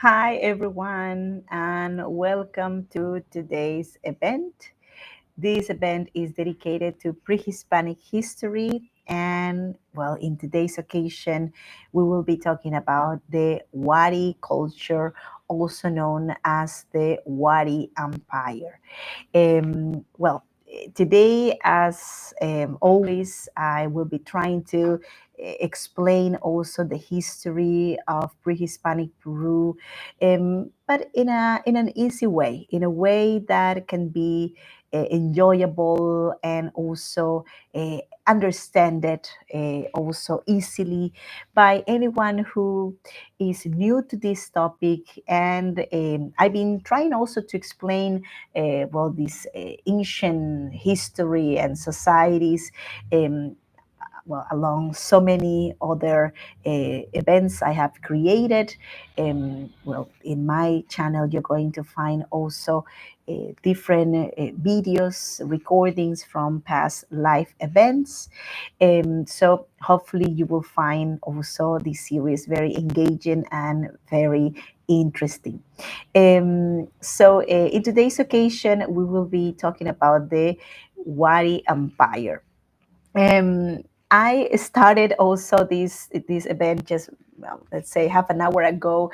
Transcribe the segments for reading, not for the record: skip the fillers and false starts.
Hi, everyone, and welcome to today's event. This event is dedicated to pre-Hispanic history. And well, in today's occasion, we will be talking about the Wari culture, also known as the Wari Empire. Today, as always, I will be trying to explain also the history of pre-Hispanic Peru, but in an easy way, in a way that can be enjoyable and also uh, understand it also easily by anyone who is new to this topic. And I've been trying also to explain this ancient history and societies, um, along so many other events I have created. In my channel, you're going to find also different videos, recordings from past live events. So hopefully you will find also this series very engaging and very interesting. In today's occasion, we will be talking about the Wari Empire. Um, I started also this event just, let's say, half an hour ago,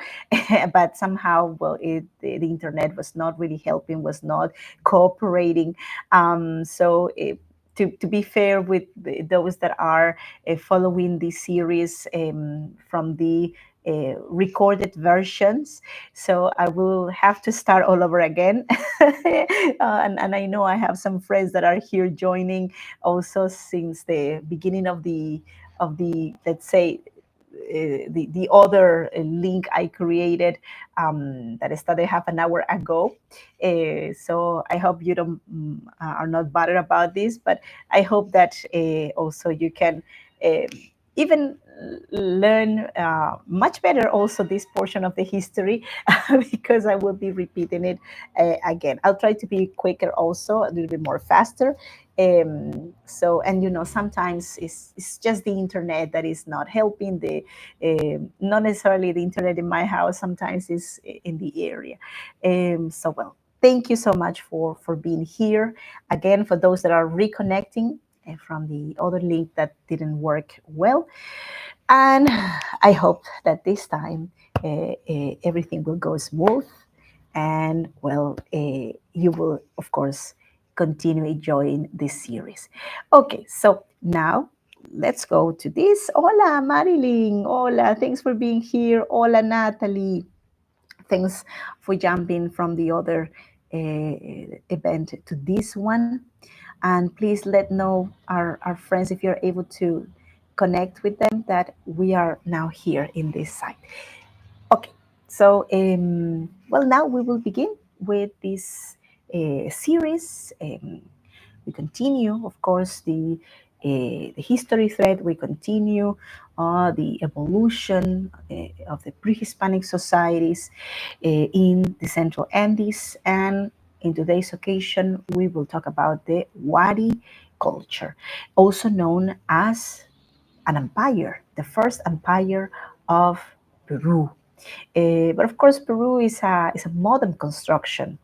but somehow, the internet was not really helping, was not cooperating. To be fair with those that are following this series from the recorded versions, so I will have to start all over again. And I know I have some friends that are here joining also since the beginning of the let's say the other link I created that started half an hour ago. So I hope you don't are not bothered about this, but I hope that also you can uh, even learn much better also this portion of the history because I will be repeating it again. I'll try to be quicker also, a little bit more faster. And sometimes it's just the internet that is not helping. Not necessarily the internet in my house, sometimes is in the area. Thank you so much for being here again. For those that are reconnecting from the other link that didn't work well, and I hope that this time everything will go smooth, and you will, of course, continue enjoying this series. Okay, so now let's go to this. Hola, Marilyn. Hola, thanks for being here. Hola, Natalie. Thanks for jumping from the other event to this one. And please let know our friends, if you're able to connect with them, that we are now here in this site. Okay, so now we will begin with this series. We continue, of course, the history thread. We continue the evolution of the pre-Hispanic societies in the Central Andes. And in today's occasion, we will talk about the Wari culture, also known as an empire, the first empire of Peru. But of course, Peru is a modern construction.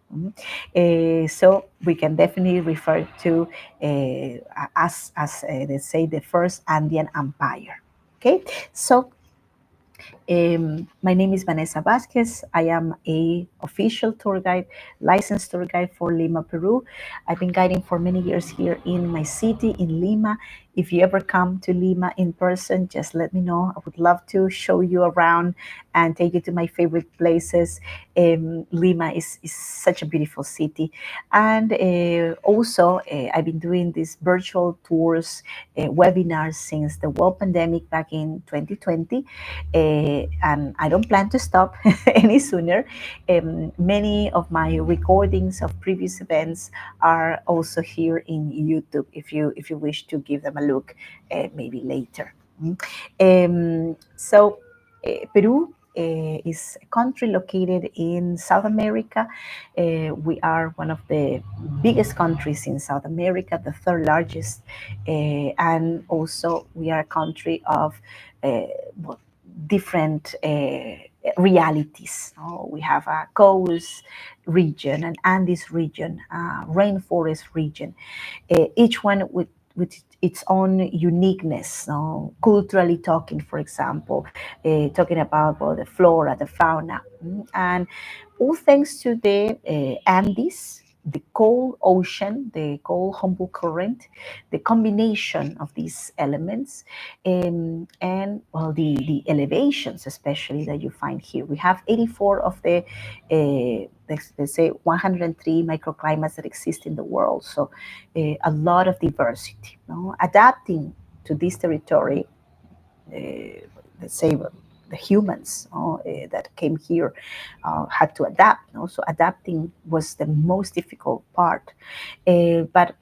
So we can definitely refer to as let's say, the first Andean empire. Okay, so my name is Vanessa Vasquez. I am a official tour guide, licensed tour guide for Lima, Peru. I've been guiding for many years here in my city, in Lima. If you ever come to Lima in person, just let me know. I would love to show you around and take you to my favorite places. Lima is such a beautiful city. And also, I've been doing these virtual tours, webinars since the world pandemic back in 2020. And I don't plan to stop any sooner. Many of my recordings of previous events are also here in YouTube. If you wish to give them a look, maybe later. Peru is a country located in South America. We are one of the biggest countries in South America, the third largest, and also we are a country of uh, well, different realities. We have a coast region, an Andes region, rainforest region, each one with its own uniqueness, culturally talking, for example, talking about well, the flora, the fauna, and all thanks to the Andes, the cold ocean, the cold Humboldt current, the combination of these elements, and well, the elevations, especially that you find here. We have 84 of the, let's say, 103 microclimates that exist in the world. So a lot of diversity. No? Adapting to this territory, let's say, the humans that came here had to adapt. No? So adapting was the most difficult part. But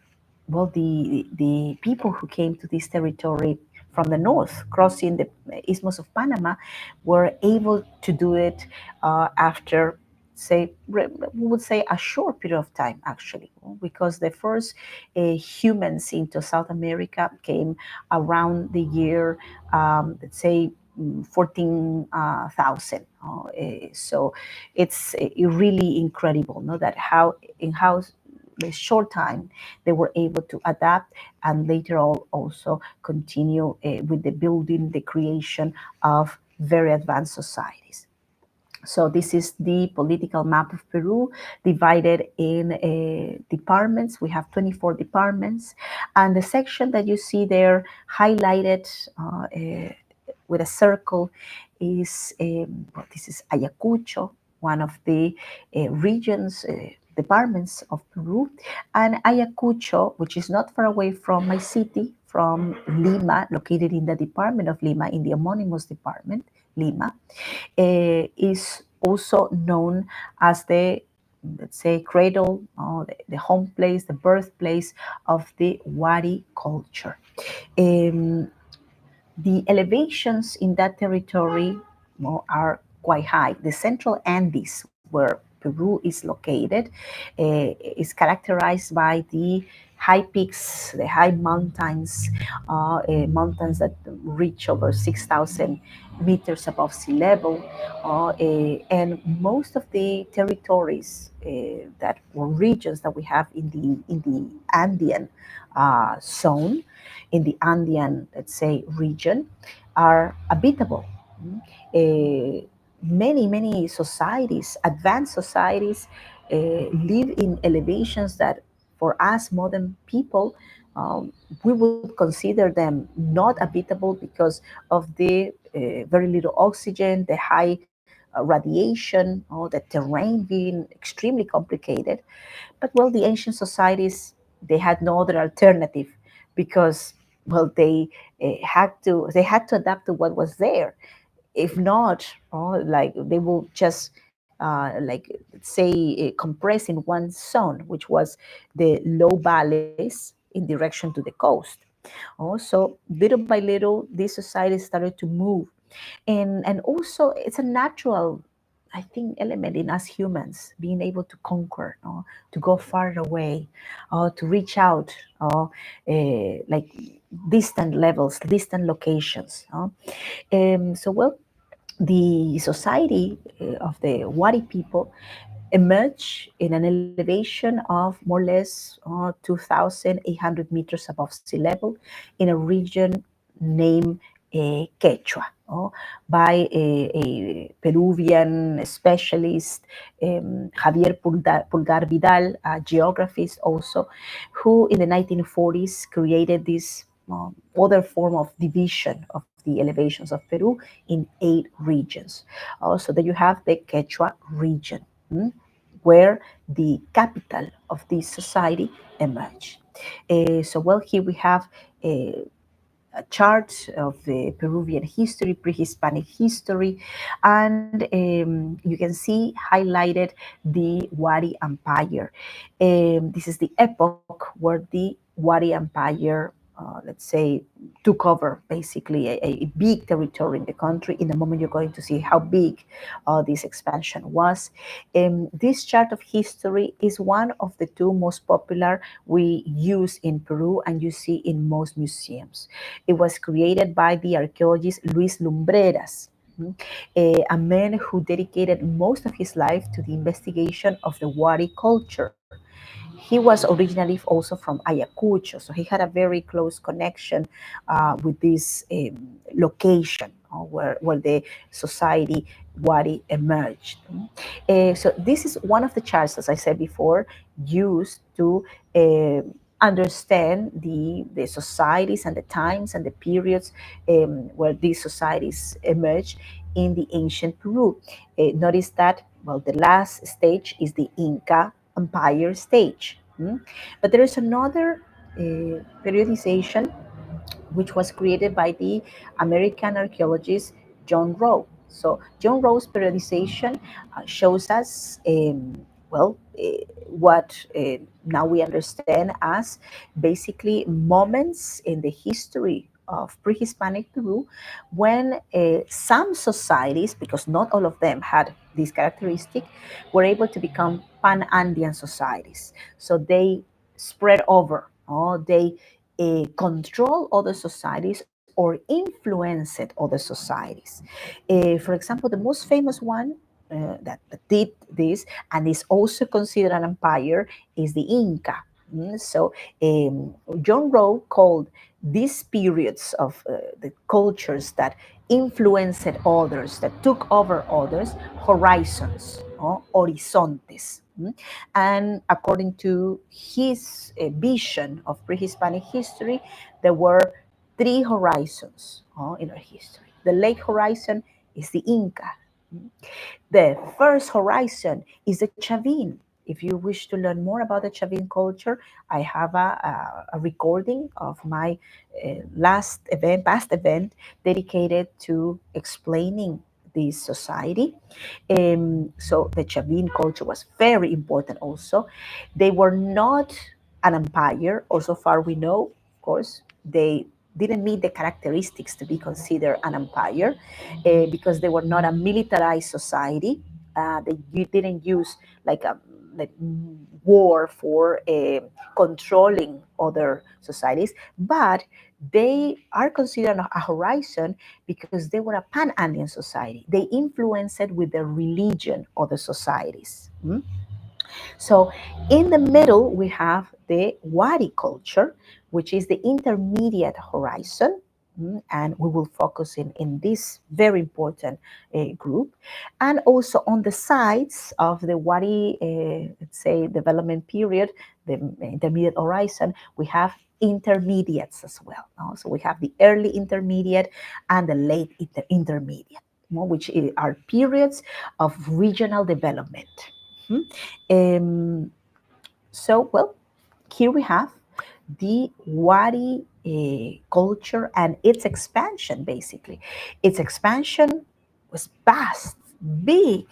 well, the people who came to this territory from the north, crossing the Isthmus of Panama, were able to do it after, say, we would say a short period of time, actually, because the first humans into South America came around the year, let's say, 14,000. So it's really incredible, no, that how in how a short time they were able to adapt and later on also continue with the building, the creation of very advanced societies. So this is the political map of Peru, divided in departments. We have 24 departments, and the section that you see there highlighted with a circle is well, this is Ayacucho, one of the regions. Departments of Peru, and Ayacucho, which is not far away from my city, from Lima, located in the department of Lima, in the homonymous department, Lima, is also known as the, let's say, cradle, the home place, the birthplace of the Wari culture. Um, the elevations in that territory are quite high. The central Andes, where Peru is located, is characterized by the high peaks, the high mountains, mountains that reach over 6,000 meters above sea level. And most of the territories that or regions that we have in the Andean zone, in the Andean, let's say, region, are habitable. Many societies, advanced societies, live in elevations that, for us modern people, we would consider them not habitable because of the very little oxygen, the high radiation, or the terrain being extremely complicated. But well, the ancient societies, they had no other alternative because well, they had to adapt to what was there. If not, like they will just like say compress in one zone, which was the low valleys in direction to the coast. So little by little, these societies started to move, and also it's a natural, I think, element in us humans being able to conquer, to go far away, to reach out, like distant levels, distant locations. So well, the society of the Wari people emerged in an elevation of more or less 2,800 meters above sea level in a region named Quechua, by a Peruvian specialist, Javier Pulgar Vidal, a geographist also, who in the 1940s created this other form of division of the elevations of Peru in 8 regions. So that you have the Quechua region, where the capital of this society emerged. So well, here we have a chart of the Peruvian history, pre-Hispanic history, and you can see highlighted the Wari Empire. This is the epoch where the Wari Empire, let's say, took over basically a big territory in the country. In a moment, you're going to see how big this expansion was. This chart of history is one of the two most popular we use in Peru and you see in most museums. It was created by the archaeologist Luis Lumbreras. a man who dedicated most of his life to the investigation of the Wari culture. He was originally also from Ayacucho, so he had a very close connection with this location where the society Wari emerged. So this is one of the charts, as I said before, used to understand the societies and the times and the periods where these societies emerged in the ancient Peru. Notice that, well, the last stage is the Inca Empire stage. But there is another periodization which was created by the American archaeologist John Rowe. So John Rowe's periodization shows us, what now we understand as basically moments in the history of pre-Hispanic Peru when some societies, because not all of them had this characteristic, were able to become pan-Andean societies. So they spread over, they control other societies or influenced other societies. For example, the most famous one that did this and is also considered an empire is the Inca. So John Rowe called these periods of the cultures that influenced others, that took over others, horizons, horizontes. And according to his vision of pre-Hispanic history, there were three horizons in our history. The late horizon is the Inca. The first horizon is the Chavin. If you wish to learn more about the Chavin culture, I have a recording of my past event dedicated to explaining this society. So the Chavin culture was very important also. They were not an empire, or so far we know, of course, they didn't meet the characteristics to be considered an empire because they were not a militarized society. They didn't use like war for controlling other societies, but they are considered a horizon because they were a pan-Andean society. They influenced it with their religion other societies. So in the middle, we have the Wari culture, which is the intermediate horizon. And we will focus in this very important group. And also on the sides of the Wari, let's say, development period, the intermediate horizon, we have intermediates as well. So we have the early intermediate and the late intermediate, which are periods of regional development. Mhm. Um, so, well, here we have the Wari culture and its expansion, basically. Its expansion was vast, big.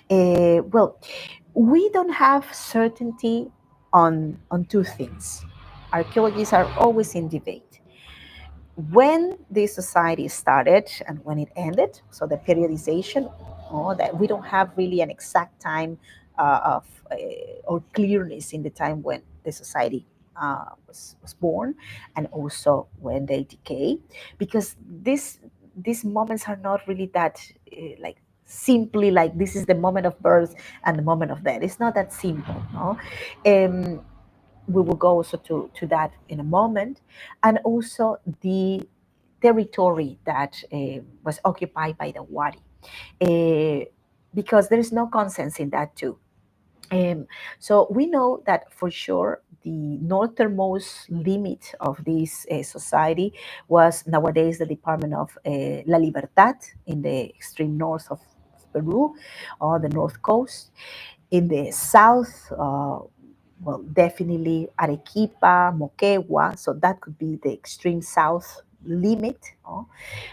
Well, we don't have certainty on two things. Archaeologists are always in debate when the society started and when it ended, so the periodization, that we don't have really an exact time of or clearness in the time when the society was born and also when they decay, because these moments are not really that like simply like this is the moment of birth and the moment of death. It's not that simple, no. We will go also to that in a moment, and also the territory that was occupied by the Wari, uh, because there is no consensus in that too. Um, so we know that for sure the northernmost limit of this society was nowadays the Department of La Libertad in the extreme north of Peru, or the north coast. In the south, well, definitely Arequipa, Moquegua, so that could be the extreme south limit.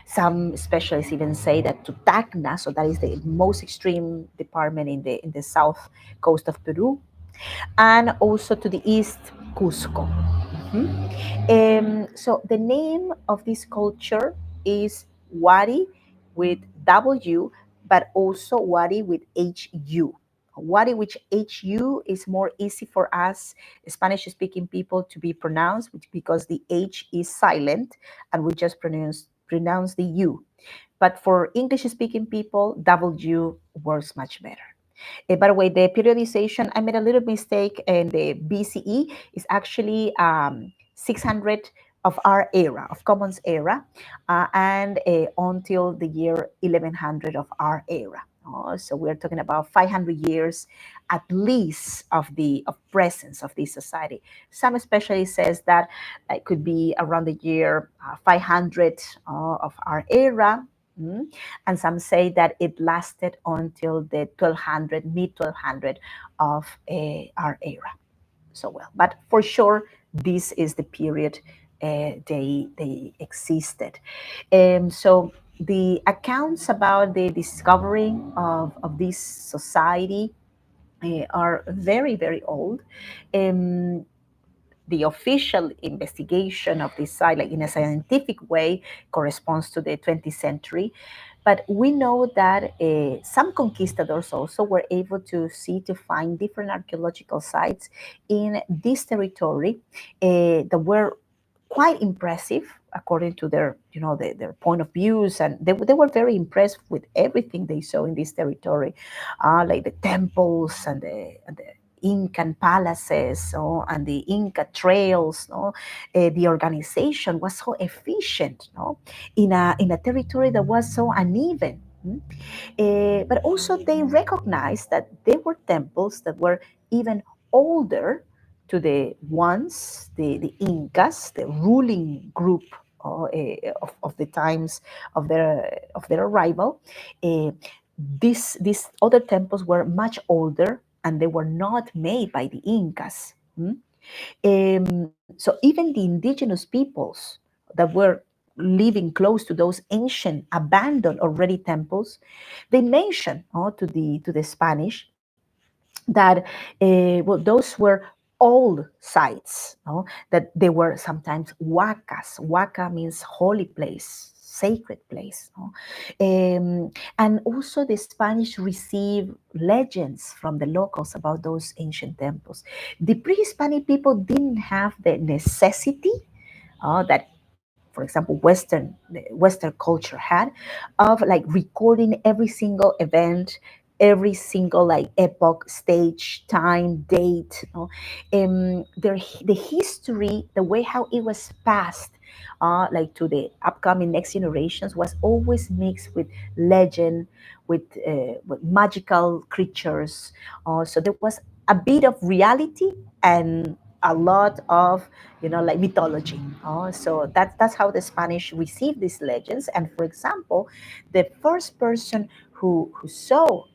Some specialists even say that to Tacna, so that is the most extreme department in the south coast of Peru, and also to the east, Cusco. So the name of this culture is Wari with W, but also Wari with HU. Wari with HU is more easy for us Spanish-speaking people to be pronounced because the H is silent and we just pronounce the U. but for English speaking people, W works much better. By the way, the periodization, I made a little mistake, and the BCE is actually 600 of our era, of Commons era, and until the year 1100 of our era. So we're talking about 500 years at least of presence of this society. Some specialists says that it could be around the year 500 of our era. Mm. And some say that it lasted until the 1200, mid 1200 of our era. So well, but for sure, this is the period they existed. So the accounts about the discovering of this society are very, very old. Um, the official investigation of this site, like in a scientific way, corresponds to the 20th century. But we know that some conquistadors also were able to find different archaeological sites in this territory that were quite impressive according to their, their point of views, and they were very impressed with everything they saw in this territory, like the temples and the Incan palaces, and the Inca trails. The organization was so efficient, in a territory that was so uneven. But also they recognized that there were temples that were even older to the ones, the Incas, the ruling group of the times of their arrival. Uh, these other temples were much older, and they were not made by the Incas. So even the indigenous peoples that were living close to those ancient, abandoned already temples, they mention to the Spanish that those were old sites, that they were sometimes huacas. Huaca means holy place, sacred place. And also the Spanish received legends from the locals about those ancient temples. The pre-Hispanic people didn't have the necessity that, for example, Western culture had, of like recording every single event, every single like epoch, stage, time, date. The history, the way how it was passed, like to the upcoming next generations, was always mixed with legend, with magical creatures. So there was a bit of reality and a lot of like mythology. So that's how the Spanish received these legends. And for example, the first person who saw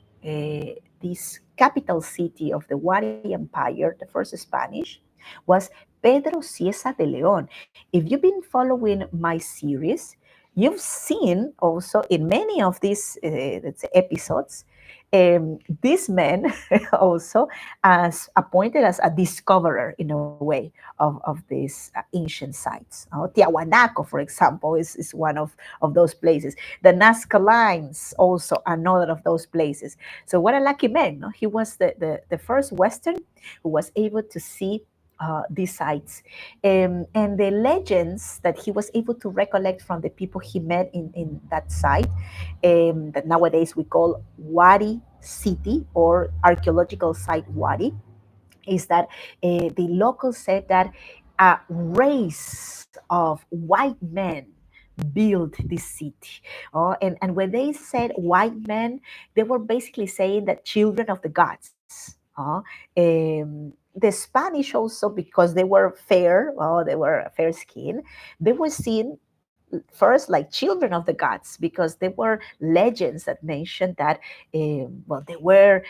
this capital city of the Wari Empire, the first Spanish, was Pedro Cieza de Leon. If you've been following my series, you've seen also in many of these let's say episodes, this man also as appointed as a discoverer in a way of these ancient sites. Tiahuanaco, for example, is one of those places. The Nazca Lines, also another of those places. So what a lucky man. No? He was the first Western who was able to see these sites. And the legends that he was able to recollect from the people he met in that site, that nowadays we call Wari City or archaeological site Wari, is that the locals said that a race of white men built this city. And when they said white men, they were basically saying that children of the gods. The Spanish also, because they were fair, they were fair skin, they were seen first like children of the gods, because there were legends that mentioned that they were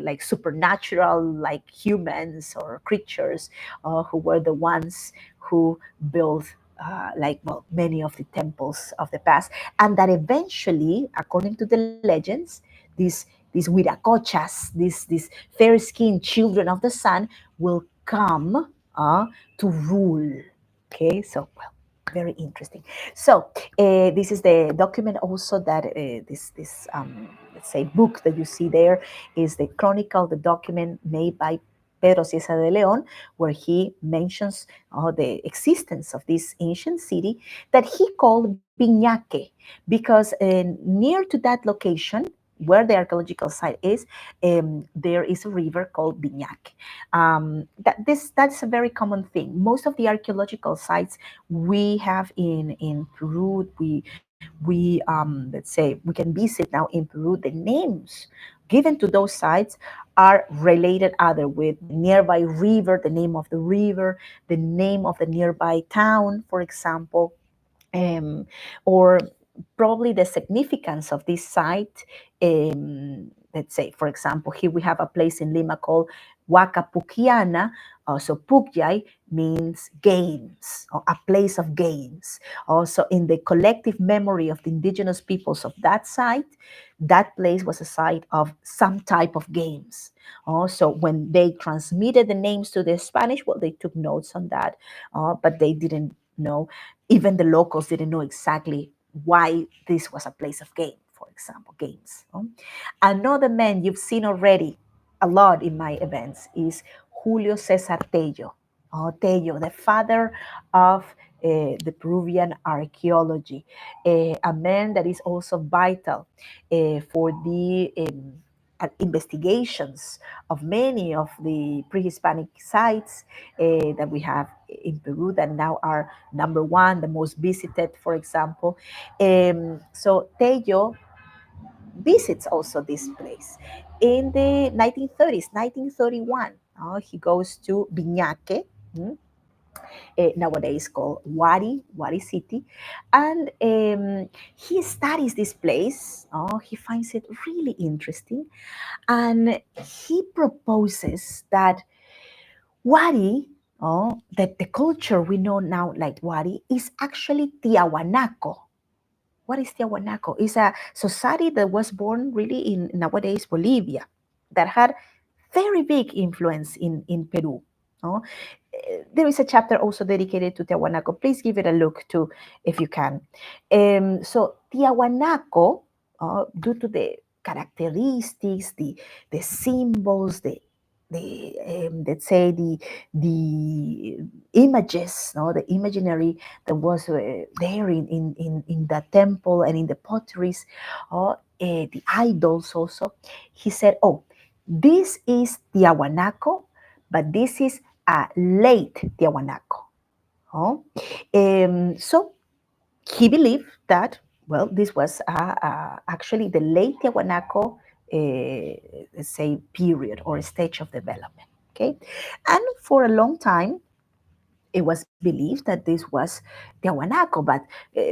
like supernatural, like humans or creatures, who were the ones who built like many of the temples of the past. And that eventually, according to the legends, these huiracochas, these fair skinned children of the sun, will come to rule. Okay, so well, very interesting. So this is the document also that let's say book that you see there is the chronicle, the document made by Pedro Cieza de Leon, where he mentions the existence of this ancient city that he called Piñaque, because near to that location, where the archaeological site is, there is a river called Piñaque. That's a very common thing. Most of the archaeological sites we have in Peru, let's say we can visit now in Peru. The names given to those sites are related either with the nearby river, the name of the river, the name of the nearby town, for example, um, or probably the significance of this site. Let's say, for example, here we have a place in Lima called Huacapuquiana. So Pukyay means games, or a place of games. Also, in the collective memory of the indigenous peoples of that site, that place was a site of some type of games. Also, when they transmitted the names to the Spanish, well, they took notes on that, but they didn't know, even the locals didn't know exactly why this was a place of game, for example, games. Another man you've seen already a lot in my events is Julio Cesar Tello. Tello, the father of the Peruvian archaeology, a man that is also vital for the investigations of many of the pre-Hispanic sites that we have in Peru that now are number one, the most visited, for example. So Tello visits also this place. In the 1930s, 1931, he goes to Viñaque, nowadays called Wari City, and he studies this place. He finds it really interesting, and he proposes that Wari, that the culture we know now like Wari, is actually Tiahuanaco. What is Tiahuanaco? It's a society that was born really in nowadays Bolivia, that had very big influence in Peru. No? There is a chapter also dedicated to Tiahuanaco. Please give it a look too, if you can. So Tiahuanaco, due to the characteristics, the symbols, the let's say the images, no, the imaginary that was there in the temple and in the potteries, the idols also. He said, "Oh, this is Tiahuanaco, but this is a late Tiahuanaco." Oh? So he believed that, well, this was actually the late Tiahuanaco, let's say, period or stage of development. Okay, and for a long time, it was believed that this was Tiahuanaco, but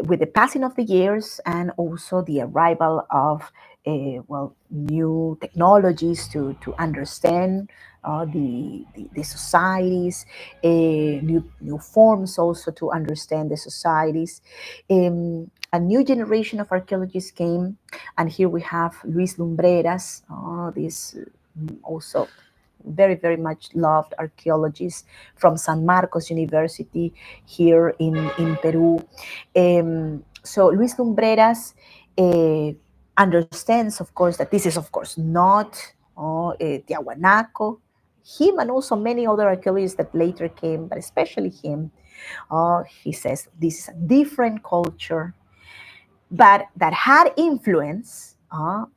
with the passing of the years and also the arrival of new technologies to understand the societies, new forms also to understand the societies. A new generation of archaeologists came, and here we have Luis Lumbreras, this also very much loved archaeologist from San Marcos University here in Peru. So Luis Lumbreras understands, of course, that this is, of course, not Tiahuanaco. Him and also many other archaeologists that later came, but especially him, he says this is a different culture, but that had influence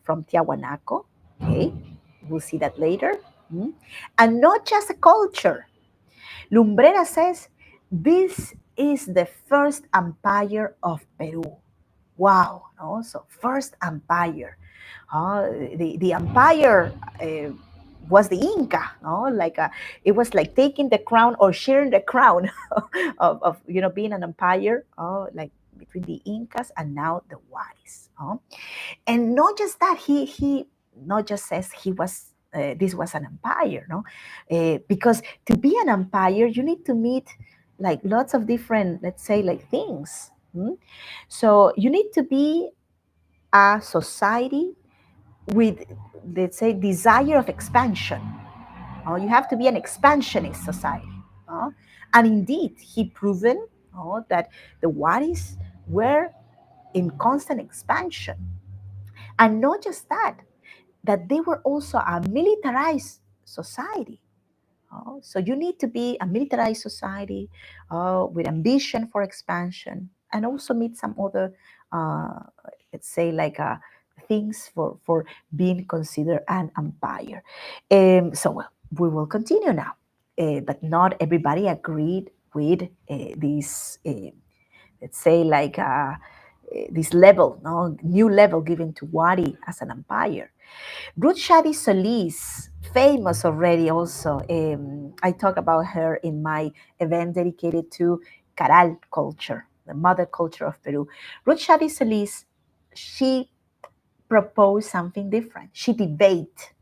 from Tiahuanaco. Okay, we'll see that later. Mm. And not just a culture. Lumbrera says this is the first empire of Peru. Wow, no? So first empire. The empire was the Inca, no? It was like taking the crown or sharing the crown of being an empire, like between the Incas and now the Waris. And not just that, he not just says he was this was an empire, no, because to be an empire you need to meet like lots of different, let's say, like things. So you need to be a society with, let's say, desire of expansion. You have to be an expansionist society. uh, and indeed he proven that the Waris were in constant expansion. And not just that they were also a militarized society. So you need to be a militarized society with ambition for expansion. and also meet some other, uh, let's say, like things for being considered an empire. So, well, we will continue now. But not everybody agreed with this, let's say, like this level, no, new level given to Wari as an empire. Ruth Shadi Solis, famous already also. I talk about her in my event dedicated to Caral culture, the mother culture of Peru. Ruth Shadi Solis, she proposed something different. She debate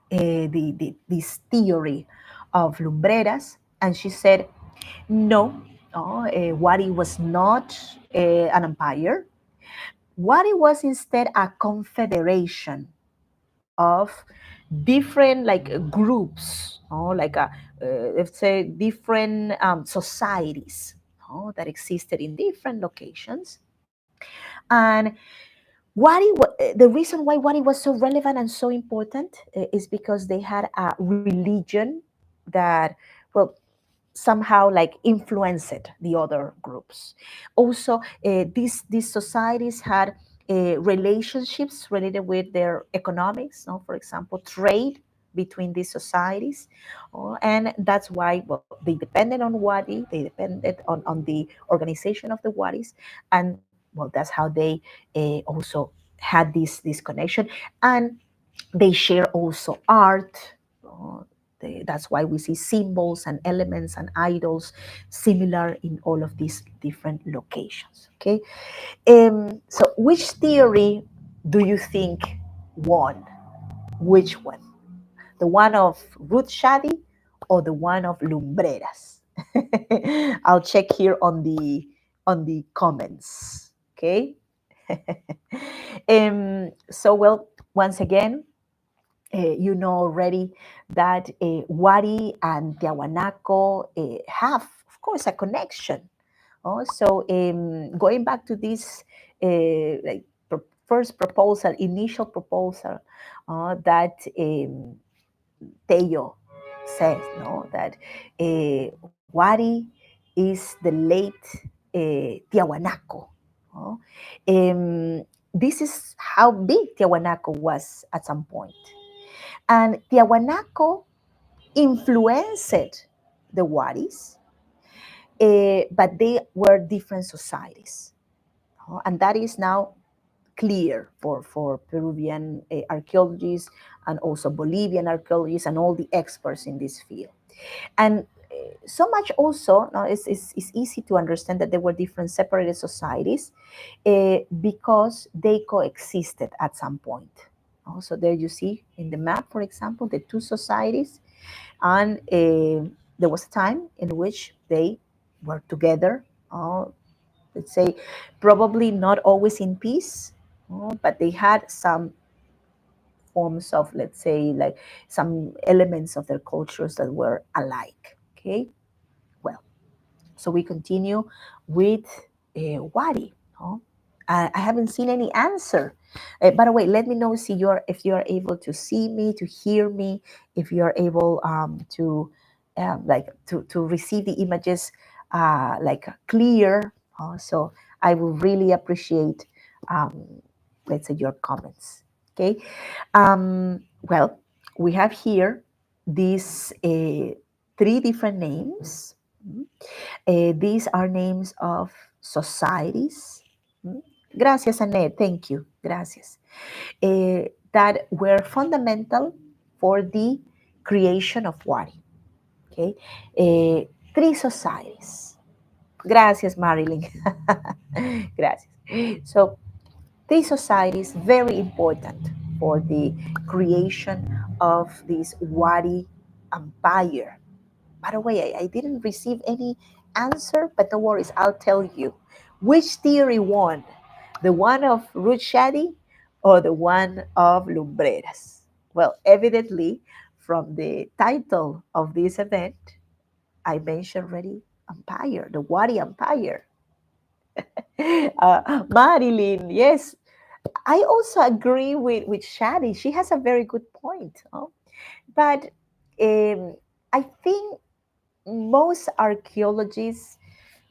this theory of lumbreras, and she said, no, Wari was not an empire. Wari was instead a confederation of different like groups, like let's say different societies that existed in different locations. And the reason why Wari was so relevant and so important is because they had a religion that, well, somehow like influenced the other groups. Also, these societies had relationships related with their economics. No? For example, trade between these societies, and that's why, well, they depended on Wadi. They depended on the organization of the Wadis, and well, that's how they also had this connection, and they share also art. uh, that's why we see symbols and elements and idols similar in all of these different locations. Okay, so which theory do you think won? Which one? The one of Ruth Shadi or the one of Lumbreras? I'll check here on the comments. Okay. So, well, once again, you know already that Wari and Tiahuanaco have, of course, a connection. So, going back to this like first proposal, initial proposal, that Tello says, no, that Wari is the late Tiahuanaco. No? This is how big Tiahuanaco was at some point. And Tiahuanaco influenced the Waris, but they were different societies. And that is now clear for Peruvian archaeologists and also Bolivian archaeologists and all the experts in this field. And so much also, no, it's easy to understand that there were different separated societies because they coexisted at some point. So there you see in the map, for example, the two societies, and there was a time in which they were together. Let's say probably not always in peace, but they had some forms of, let's say, like some elements of their cultures that were alike. Okay, well, so we continue with Wari. No? I haven't seen any answer. By the way, let me know if you are able to see me, to hear me, if you are able to like to receive the images like clear. So I will really appreciate, let's say, your comments. Okay. Well, we have here these three different names. These are names of societies. Mm. Gracias, Annette. Thank you. Gracias. That were fundamental for the creation of Wari. Okay. Three societies. Gracias, Marilyn. Gracias. So, three societies very important for the creation of this Wari empire. By the way, I didn't receive any answer, but no worries, I'll tell you. Which theory won? The one of Ruth Shadi or the one of Lumbreras? Well, evidently, from the title of this event, I mentioned already empire, the Wari Empire. Marilyn, yes, I also agree with Shadi. She has a very good point. But I think most archaeologists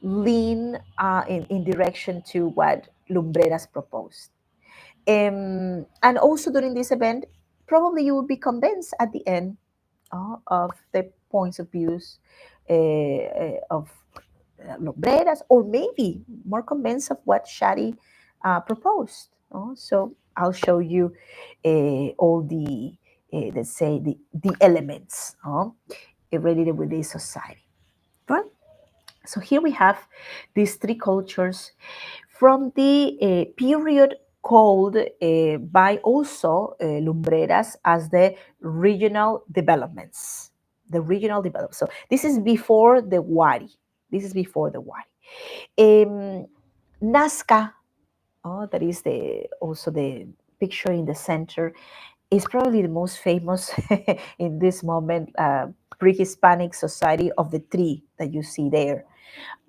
lean in direction to what Lumbreras proposed. And also during this event, probably you will be convinced at the end of the points of views of Lumbreras, or maybe more convinced of what Shadi proposed. So I'll show you all the, let's say, the elements related with this society. Right? So here we have these three cultures from the period called by also Lumbreras as the regional developments. The regional development. So this is before the Wari. This is before the Wari. Nazca, that is the also the picture in the center, is probably the most famous in this moment pre-Hispanic society of the three that you see there,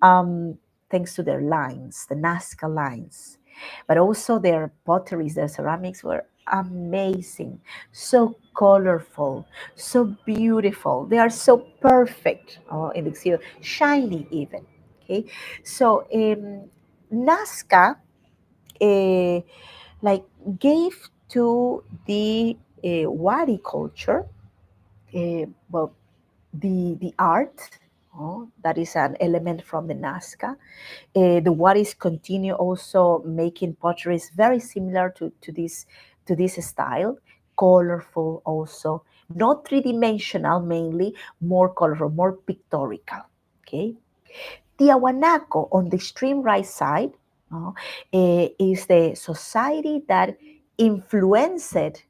um, thanks to their lines, the Nazca lines, but also their potteries, their ceramics were amazing, so colorful, so beautiful. They are so perfect in the exterior, shiny even. Okay, so Nazca uh, like gave to the Wari culture, well, the art. That is an element from the Nazca. The Waris continue also making potteries very similar to this style, colorful also, not three-dimensional mainly, more colorful, more pictorial. Okay, Tiahuanaco on the extreme right side is the society that influenced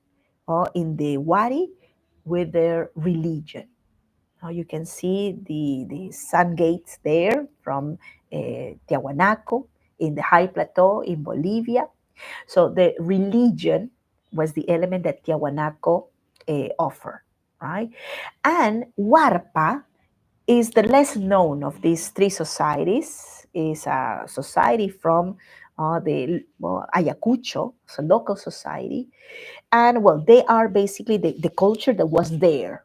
in the Wari with their religion. You can see the sun gates there from Tiahuanaco in the high plateau in Bolivia. So the religion was the element that Tiahuanaco offered, right? And Huarpa is the less known of these three societies. Is a society from the Ayacucho, it's a local society, and well, they are basically the culture that was there.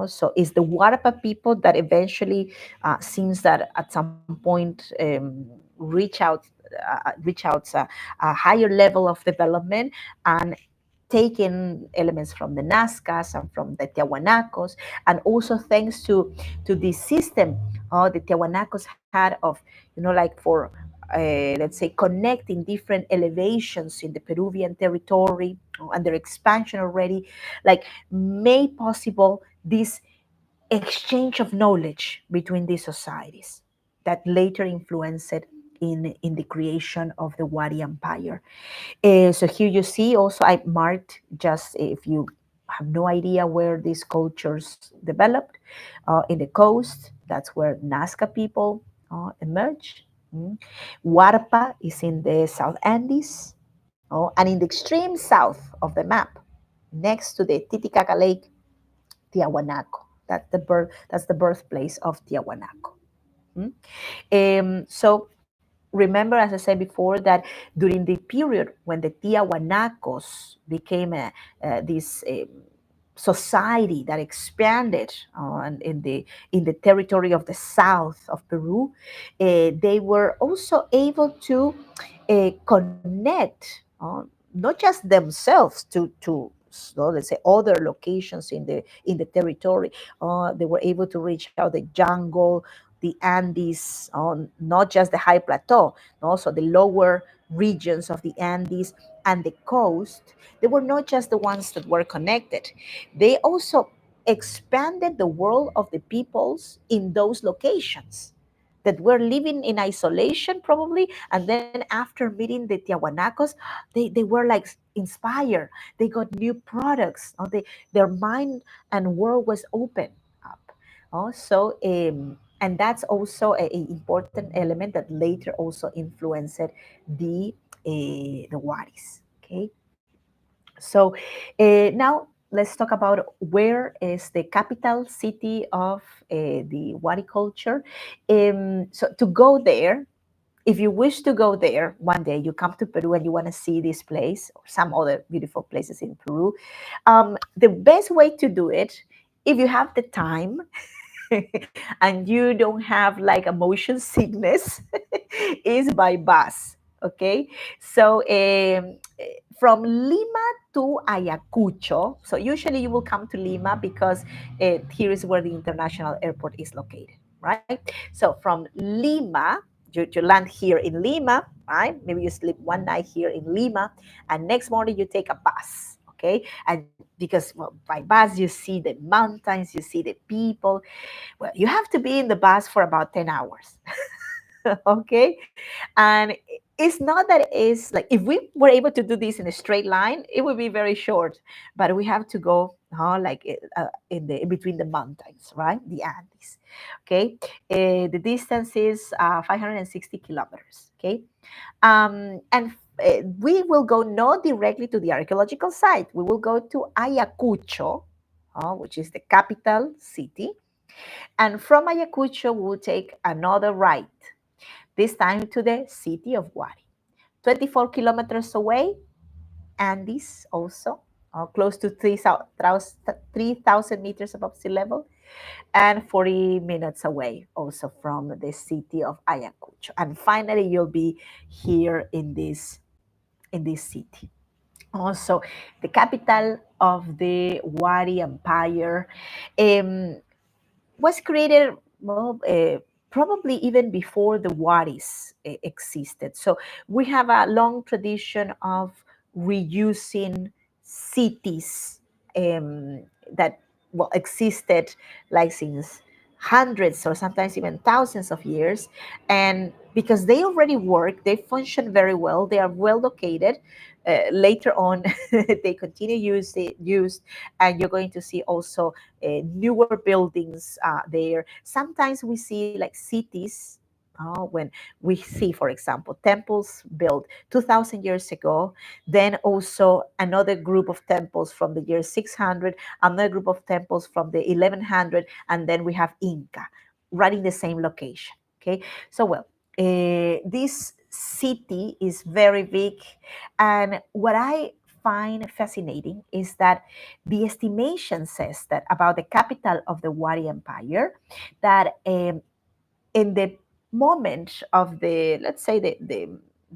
So it's the Warapa people that eventually seems that at some point reach out a higher level of development and taking elements from the Nazcas and from the Tiahuanacos, and also thanks to the system the Tiahuanacos had of, like for let's say connecting different elevations in the Peruvian territory and their expansion already, like made possible this exchange of knowledge between these societies that later influenced in the creation of the Wari Empire. So here you see also I marked, just if you have no idea where these cultures developed, in the coast, that's where Nazca people emerged. Mm. Huarpa is in the South Andes, and in the extreme south of the map, next to the Titicaca Lake, Tiahuanaco. That's the birthplace of Tiahuanaco. Mm. So remember, as I said before, that during the period when the Tiahuanacos became this society that expanded in the territory of the south of Peru, they were also able to connect not just themselves to so let's say other locations in the territory. They were able to reach out the jungle, the Andes, not just the high plateau, also the lower regions of the Andes and the coast. They were not just the ones that were connected. They also expanded the world of the peoples in those locations that were living in isolation probably, and then after meeting the Tiahuanacos, they were like inspired. They got new products. Their mind and world was open up. And that's also a important element that later also influenced the Waris. Okay, so now let's talk about where is the capital city of the Wari culture. So to go there, if you wish to go there one day, you come to Peru and you want to see this place or some other beautiful places in Peru, the best way to do it, if you have the time, and you don't have like a motion sickness, is by bus. Okay, so from Lima to Ayacucho. So usually you will come to Lima because here is where the international airport is located, right? So from Lima, you land here in Lima, right? Maybe you sleep one night here in Lima, and next morning you take a bus, okay? And because well, by bus you see the mountains, you see the people. Well, you have to be in the bus for about 10 hours. Okay, and it's not that it's like if we were able to do this in a straight line, it would be very short, but we have to go like in between the mountains, right, the Andes. Okay, the distance is 560 kilometers. Okay, and we will go not directly to the archaeological site. We will go to Ayacucho, which is the capital city, and from Ayacucho we will take another right, this time to the city of Wari. 24 kilometers away, Andes also, close to 3,000 meters above sea level, and 40 minutes away also from the city of Ayacucho. And finally, you'll be here in this city. Also, the capital of the Wari Empire. Um, was created well, probably even before the Waris existed. So we have a long tradition of reusing cities that well existed like since hundreds or sometimes even thousands of years, and because they already work, they function very well, they are well located. Later on, they continue used, and you're going to see also newer buildings there. Sometimes we see like cities. When we see, for example, temples built 2,000 years ago, then also another group of temples from the year 600, another group of temples from the 1100, and then we have Inca right in the same location. Okay, so well, this city is very big, and what I find fascinating is that the estimation says that about the capital of the Wari Empire, that in the moment of the, let's say, the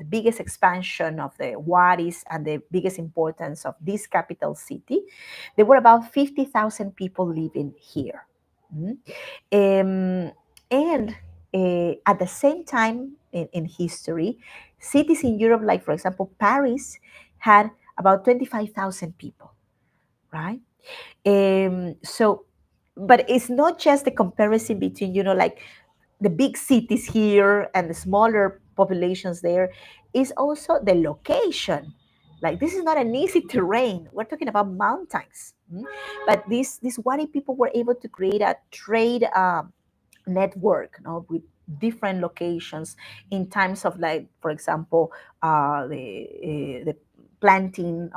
biggest expansion of the Waris and the biggest importance of this capital city, there were about 50,000 people living here. Mm. Um, and at the same time in history, cities in Europe, like for example, Paris, had about 25,000 people, right? So, but it's not just the comparison between, like the big cities here and the smaller populations there, is also the location. Like this is not an easy terrain. We're talking about mountains. But these Wari people were able to create a trade network, with different locations in times of, like for example, the planting,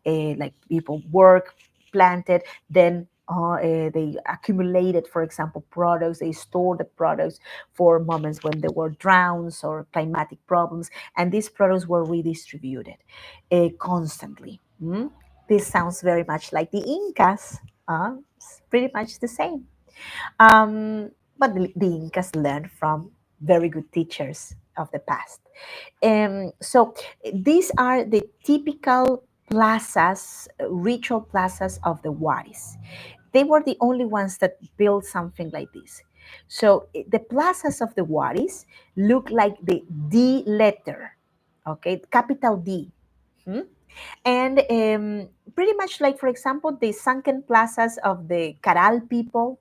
like people work, planted, then they accumulated, for example, products. They stored the products for moments when there were droughts or climatic problems, and these products were redistributed constantly. This sounds very much like the Incas. It's pretty much the same. But the Incas learned from very good teachers of the past. So these are the typical plazas, ritual plazas of the Waris. They were the only ones that built something like this. So the plazas of the Waris look like the D letter, okay, capital D. Hmm? And pretty much like, for example, the sunken plazas of the Caral people,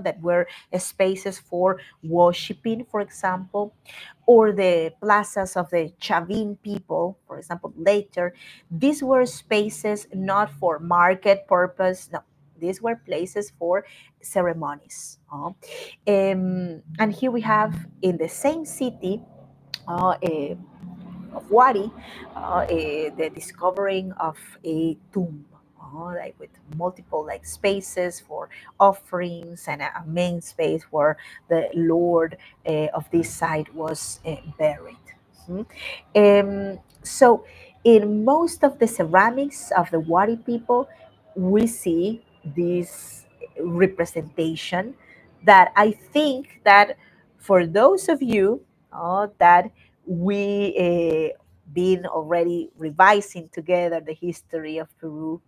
that were spaces for worshiping, for example, or the plazas of the Chavin people, for example, later. These were spaces not for market purpose, no. These were places for ceremonies. And here we have in the same city, of Wari, the discovering of a tomb, like with multiple like spaces for offerings and a main space where the Lord of this site was buried. Mhm. So, in most of the ceramics of the Wari people, we see this representation that I think that for those of you that we been already revising together the history of Peru,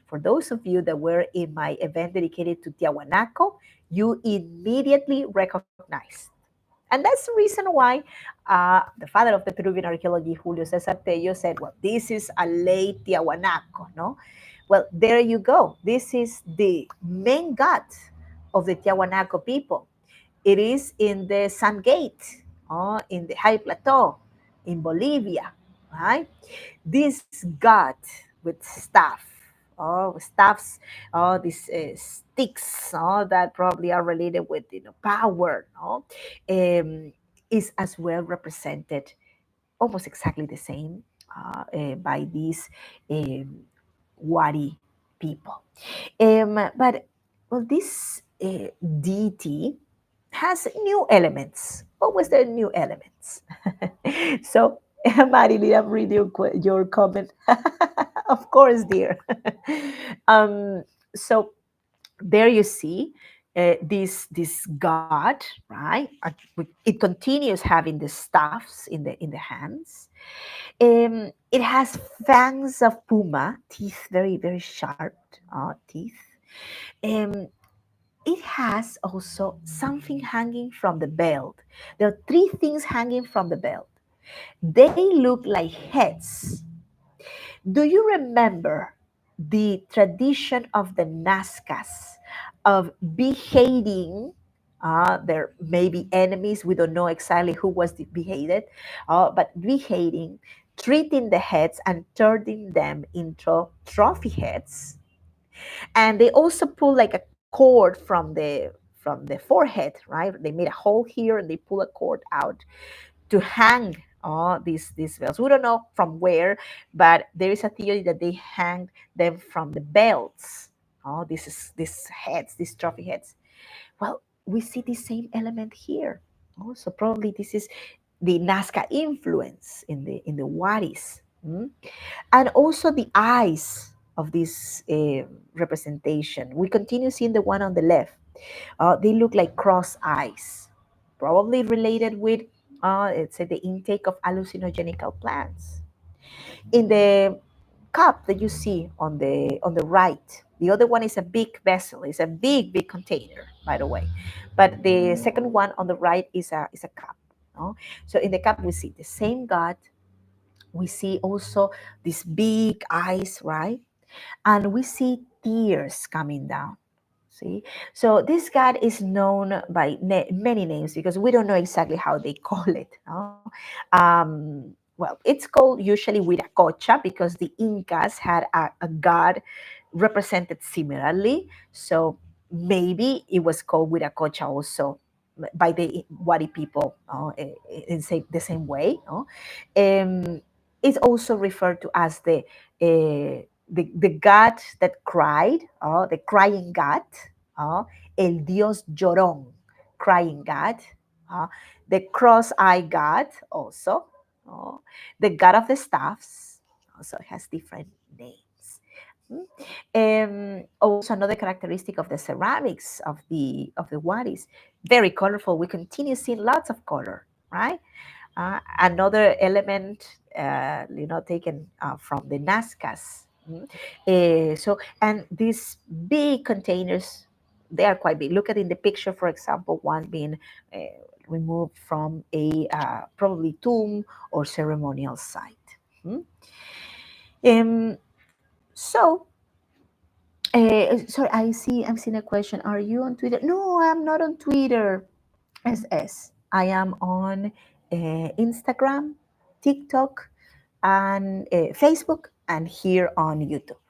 for those of you that were in my event dedicated to Tiahuanaco, you immediately recognized. And that's the reason why the father of the Peruvian archaeology, Julio Cesar Tello, said, well, this is a late Tiahuanaco, no? Well, there you go. This is the main god of the Tiahuanaco people. It is in the Sun Gate, in the High Plateau, in Bolivia, right? This god with staff, staffs, these sticks, that probably are related with power, is as well represented almost exactly the same by these um, Wari people. But well, this deity has new elements. What was the new elements? So, Marilyn, I'm reading your comment. Of course, dear. um, so there you see this god, right? It continues having the staffs in the hands. It has fangs of puma, teeth, very, very sharp teeth. Um, it has also something hanging from the belt. There are three things hanging from the belt. They look like heads. Do you remember the tradition of the Nazcas of beheading their maybe enemies? We don't know exactly who was beheaded, but beheading, treating the heads and turning them into trophy heads. And they also pull like a cord from the forehead, right? They made a hole here and they pull a cord out to hang these bells. We don't know from where, but there is a theory that they hang them from the belts. These heads, these trophy heads. Well, we see the same element here. So probably this is the Nazca influence in the Waris. And also the eyes of this representation. We continue seeing the one on the left. They look like cross eyes, probably related with, let's say, the intake of hallucinogenical plants. In the cup that you see on the right, the other one is a big vessel. It's a big, big container, by the way. But the second one on the right is a cup. No? So in the cup, we see the same God. We see also these big eyes, right? And we see tears coming down. See, so this god is known by many names because we don't know exactly how they call it. No? Well, it's called usually Viracocha because the Incas had a god represented similarly. So maybe it was called Viracocha also by the Wari people the same way. No? It's also referred to as the god that cried, the crying god, el Dios llorón, crying god, uh, the cross-eyed god also, uh, the god of the staffs, also has different names. Also, another characteristic of the ceramics of the Wadis, very colorful. We continue seeing lots of color, right? Another element, taken from the Nazcas. And these big containers, they are quite big. Look at in the picture, for example, one being uh, removed from a probably tomb or ceremonial site. Hmm? Um, so, sorry, I'm seeing a question. Are you on Twitter? No, I'm not on Twitter. SS. I am on Instagram, TikTok, and Facebook, and here on YouTube.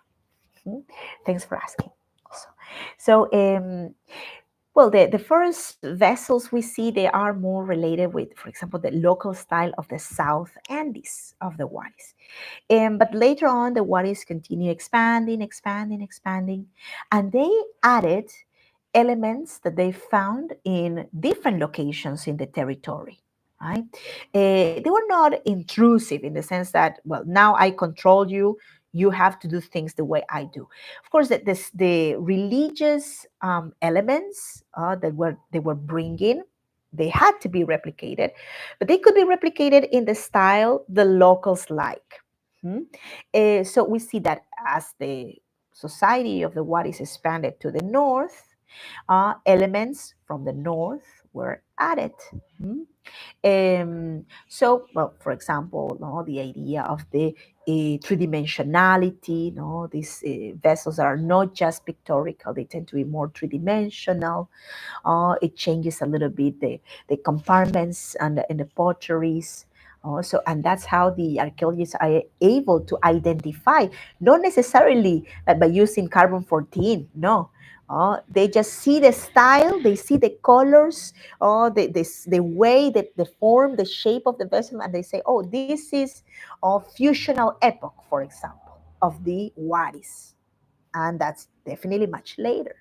Mhm. Thanks for asking. Also. So, well, the first vessels we see, they are more related with, for example, the local style of the South Andes of the Wadis. But later on, the Wadis continue expanding, expanding, expanding, and they added elements that they found in different locations in the territory. Right? They were not intrusive in the sense that, well, now I control you. you have to do things the way I do. Of course, that the religious elements that were they were bringing, they had to be replicated, but they could be replicated in the style the locals like. Hmm? So we see that as the society of the Waris expanded to the north, elements from the north were added. Hmm? Well, for example, no, the idea of the three-dimensionality, no, these vessels are not just pictorial, they tend to be more three-dimensional. It changes a little bit the compartments and the potteries. And that's how the archaeologists are able to identify, not necessarily by using carbon 14, no. They just see the style, they see the colors, the way, the form, the shape of the vessel, and they say, oh, this is a fusional epoch, for example, of the Waris. And that's definitely much later.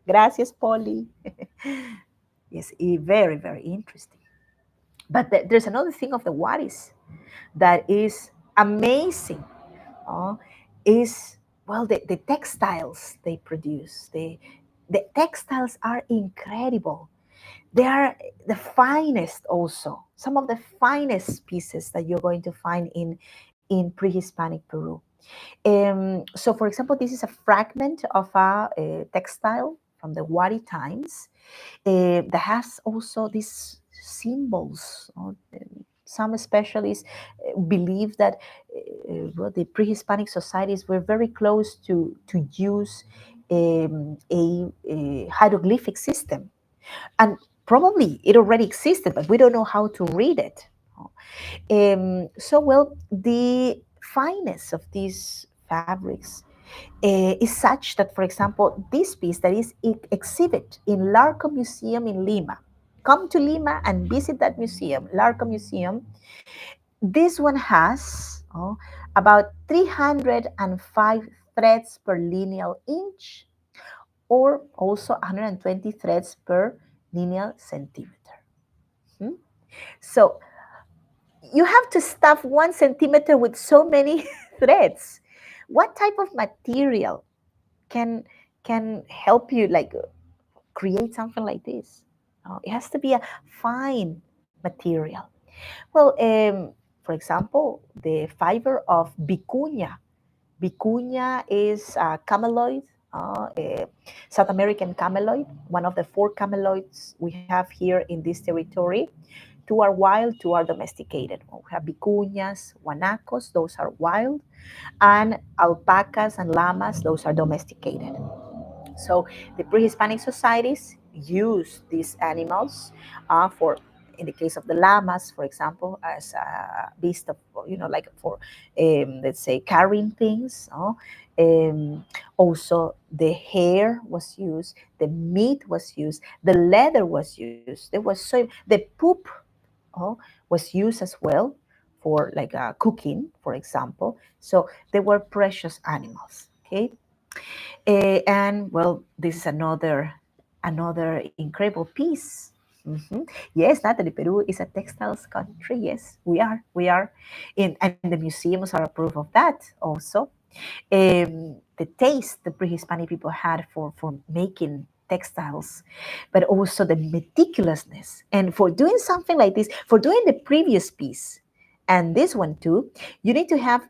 Gracias, Polly. Yes, very, very interesting. But there's another thing of the Waris that is amazing. Uh, is well the textiles they produce. The textiles are incredible. They are the finest also. Some of the finest pieces that you're going to find in pre-Hispanic Peru. So, for example, this is a fragment of a textile from the Wari times that has also these symbols. Some specialists believe that well, the pre-Hispanic societies were very close to use a hieroglyphic system. And probably it already existed, but we don't know how to read it. Well, the fineness of these fabrics is such that, for example, this piece that is exhibit in Larco Museum in Lima. Come to Lima and visit that museum, Larco Museum. This one has about 305 threads per lineal inch, or also 120 threads per lineal centimeter. Hmm? So you have to stuff 1 centimeter with so many threads. What type of material can help you like create something like this? It has to be a fine material. Well, for example, the fiber of vicuña. Vicuña is a cameloid, a South American cameloid, one of the four cameloids we have here in this territory. Two are wild, two are domesticated. We have vicuñas, guanacos, those are wild, and alpacas and llamas, those are domesticated. So the pre-Hispanic societies used these animals for, in the case of the llamas, for example, as a beast of, like for, let's say, carrying things. Also, the hair was used, the meat was used, the leather was used. There was the poop was used as well for like cooking, for example. So they were precious animals. Okay. And well, this is another incredible piece. Mhm. Yes, Natalie, Peru is a textiles country. Yes, we are, and the museums are a proof of that. Also, the taste the pre-Hispanic people had for making textiles, but also the meticulousness, and for doing something like this, for doing the previous piece and this one too, you need to have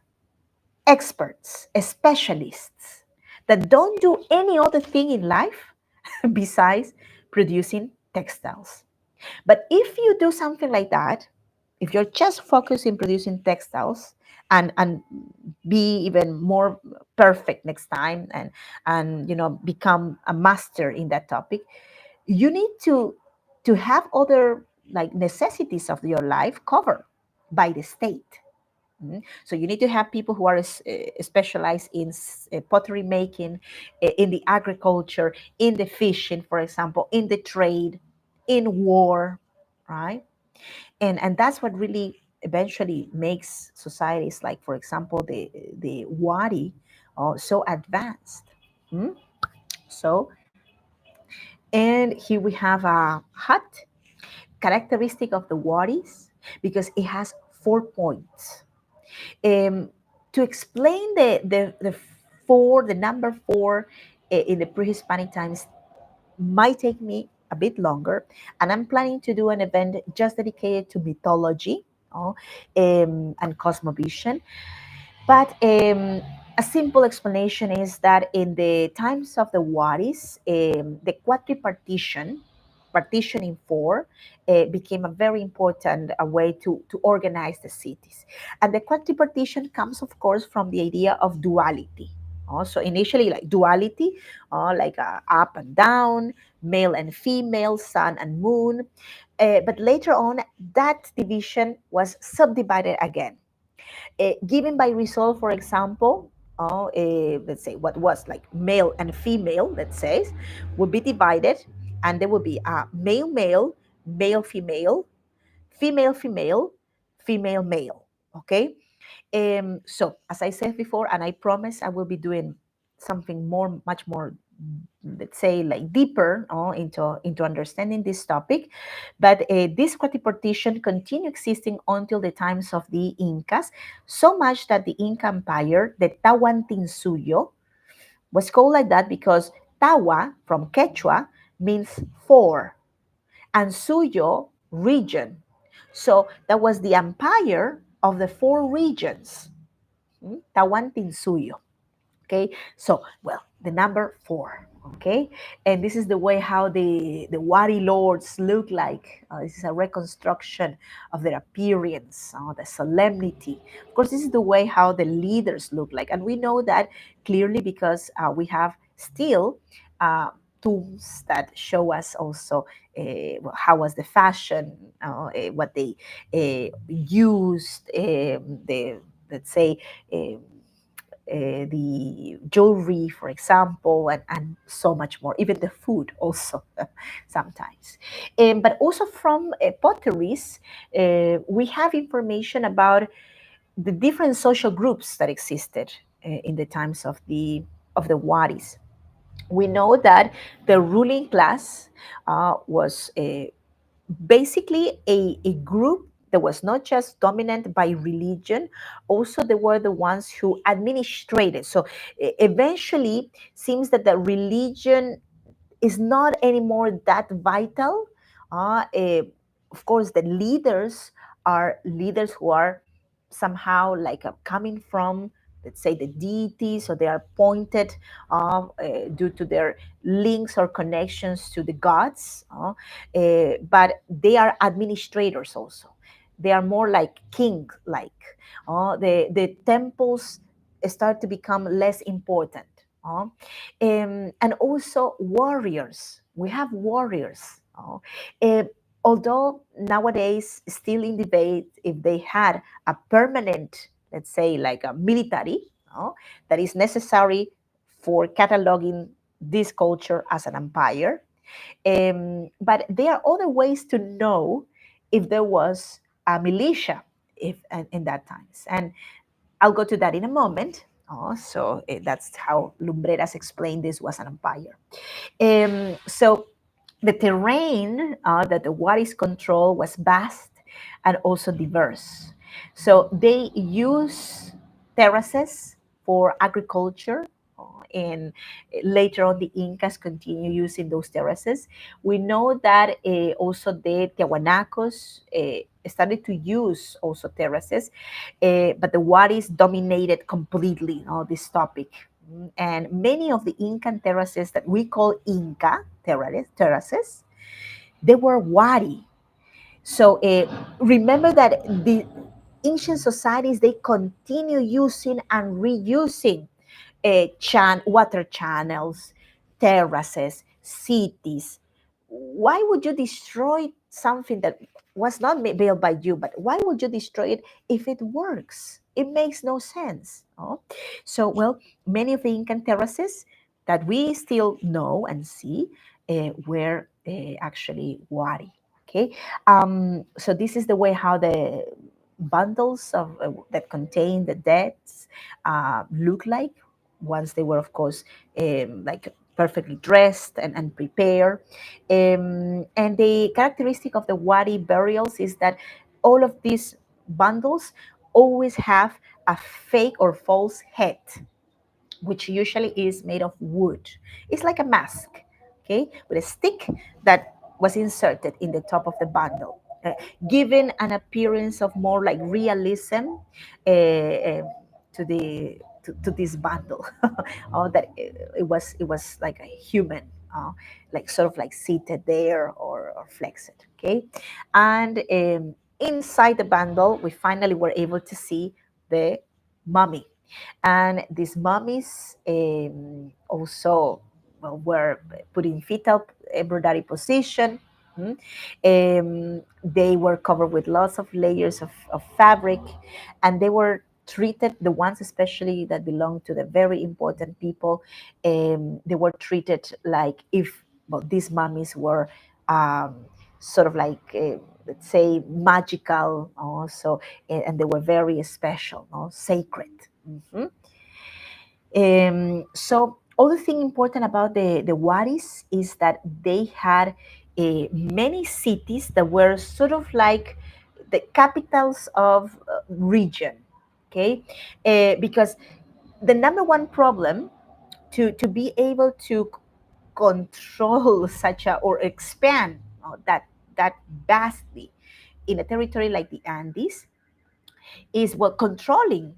experts, specialists that don't do any other thing in life besides producing textiles. But if you do something like that, if you're just focused in producing textiles and be even more perfect next time and become a master in that topic, you need to have other like necessities of your life covered by the state. So you need to have people who are specialized in pottery making, in the agriculture, in the fishing, for example, in the trade, in war, right? And that's what really eventually makes societies like, for example, the Wari so advanced. Mm? So, and here we have a hut characteristic of the Waris because it has 4 points. To explain the number four in the pre-Hispanic times might take me a bit longer, and I'm planning to do an event just dedicated to mythology, and cosmovision. But a simple explanation is that in the times of the Waris, the quadripartition, partitioning four, became a very important way to organize the cities. And the quadripartition comes, of course, from the idea of duality. So initially, like duality, like up and down, male and female, sun and moon. But later on, that division was subdivided again, given by result, for example, let's say what was like male and female, let's say, would be divided, and there would be a male, male, male, female, female, female, female, male. Okay. So, as I said before, and I promise I will be doing something more, much more, let's say, like deeper into understanding this topic. But this quadripartition continued existing until the times of the Incas, so much that the Inca Empire, the Tawantinsuyo, was called like that because Tawa from Quechua means four, and Suyo, region. So that was the empire of the four regions. Tawantinsuyo. Okay, so well, the number four. Okay, and this is the way how the Wari lords look like. This is a reconstruction of their appearance, the solemnity. Of course, this is the way how the leaders look like, and we know that clearly because we have still uh, tombs that show us also how was the fashion, what they used, the, let's say, the jewelry, for example, and so much more, even the food also sometimes. But also from potteries, we have information about the different social groups that existed in the times of the Waris. We know that the ruling class was basically a group that was not just dominant by religion, also they were the ones who administrated. So eventually seems that the religion is not anymore that vital. Of course, the leaders are leaders who are somehow like coming from, let's say, the deities, or they are appointed due to their links or connections to the gods. But they are administrators also. They are more like king-like. The temples start to become less important. And also warriors. We have warriors. Uh, Although nowadays still in debate if they had a permanent, let's say, like a military, that is necessary for cataloging this culture as an empire. But there are other ways to know if there was a militia if in that times. And I'll go to that in a moment. So that's how Lumbreras explained this was an empire. So the terrain that the Waris control was vast and also diverse. So they use terraces for agriculture, and later on the Incas continue using those terraces. We know that also the Tiahuanacos started to use also terraces, but the Waris dominated completely this topic. And many of the Incan terraces that we call Inca terraces, they were Wari. So remember that the ancient societies, they continue using and reusing water channels, terraces, cities. Why would you destroy something that was not built by you? But why would you destroy it if it works? It makes no sense. So, well, many of the Incan terraces that we still know and see were actually Wari. Okay, so this is the way how the bundles of that contain the deaths look like once they were, of course, like perfectly dressed and prepared. And the characteristic of the Wadi burials is that all of these bundles always have a fake or false head, which usually is made of wood. It's like a mask, okay, with a stick that was inserted in the top of the bundle, giving an appearance of more like realism to the to this bundle. Oh, that it was like a human, like sort of like seated there or flexed, okay, and inside the bundle we finally were able to see the mummy, and these mummies also, well, were put in fetal embryonic position. mm. They were covered with lots of layers of fabric, and they were treated, the ones especially that belong to the very important people, they were treated like if, well, these mummies were sort of like, let's say, magical also, and they were very special, no? Sacred. Mhm. So other thing important about the Waris is that they had many cities that were sort of like the capitals of region, okay? Because the number one problem to be able to control such a or expand that vastly in a territory like the Andes is what controlling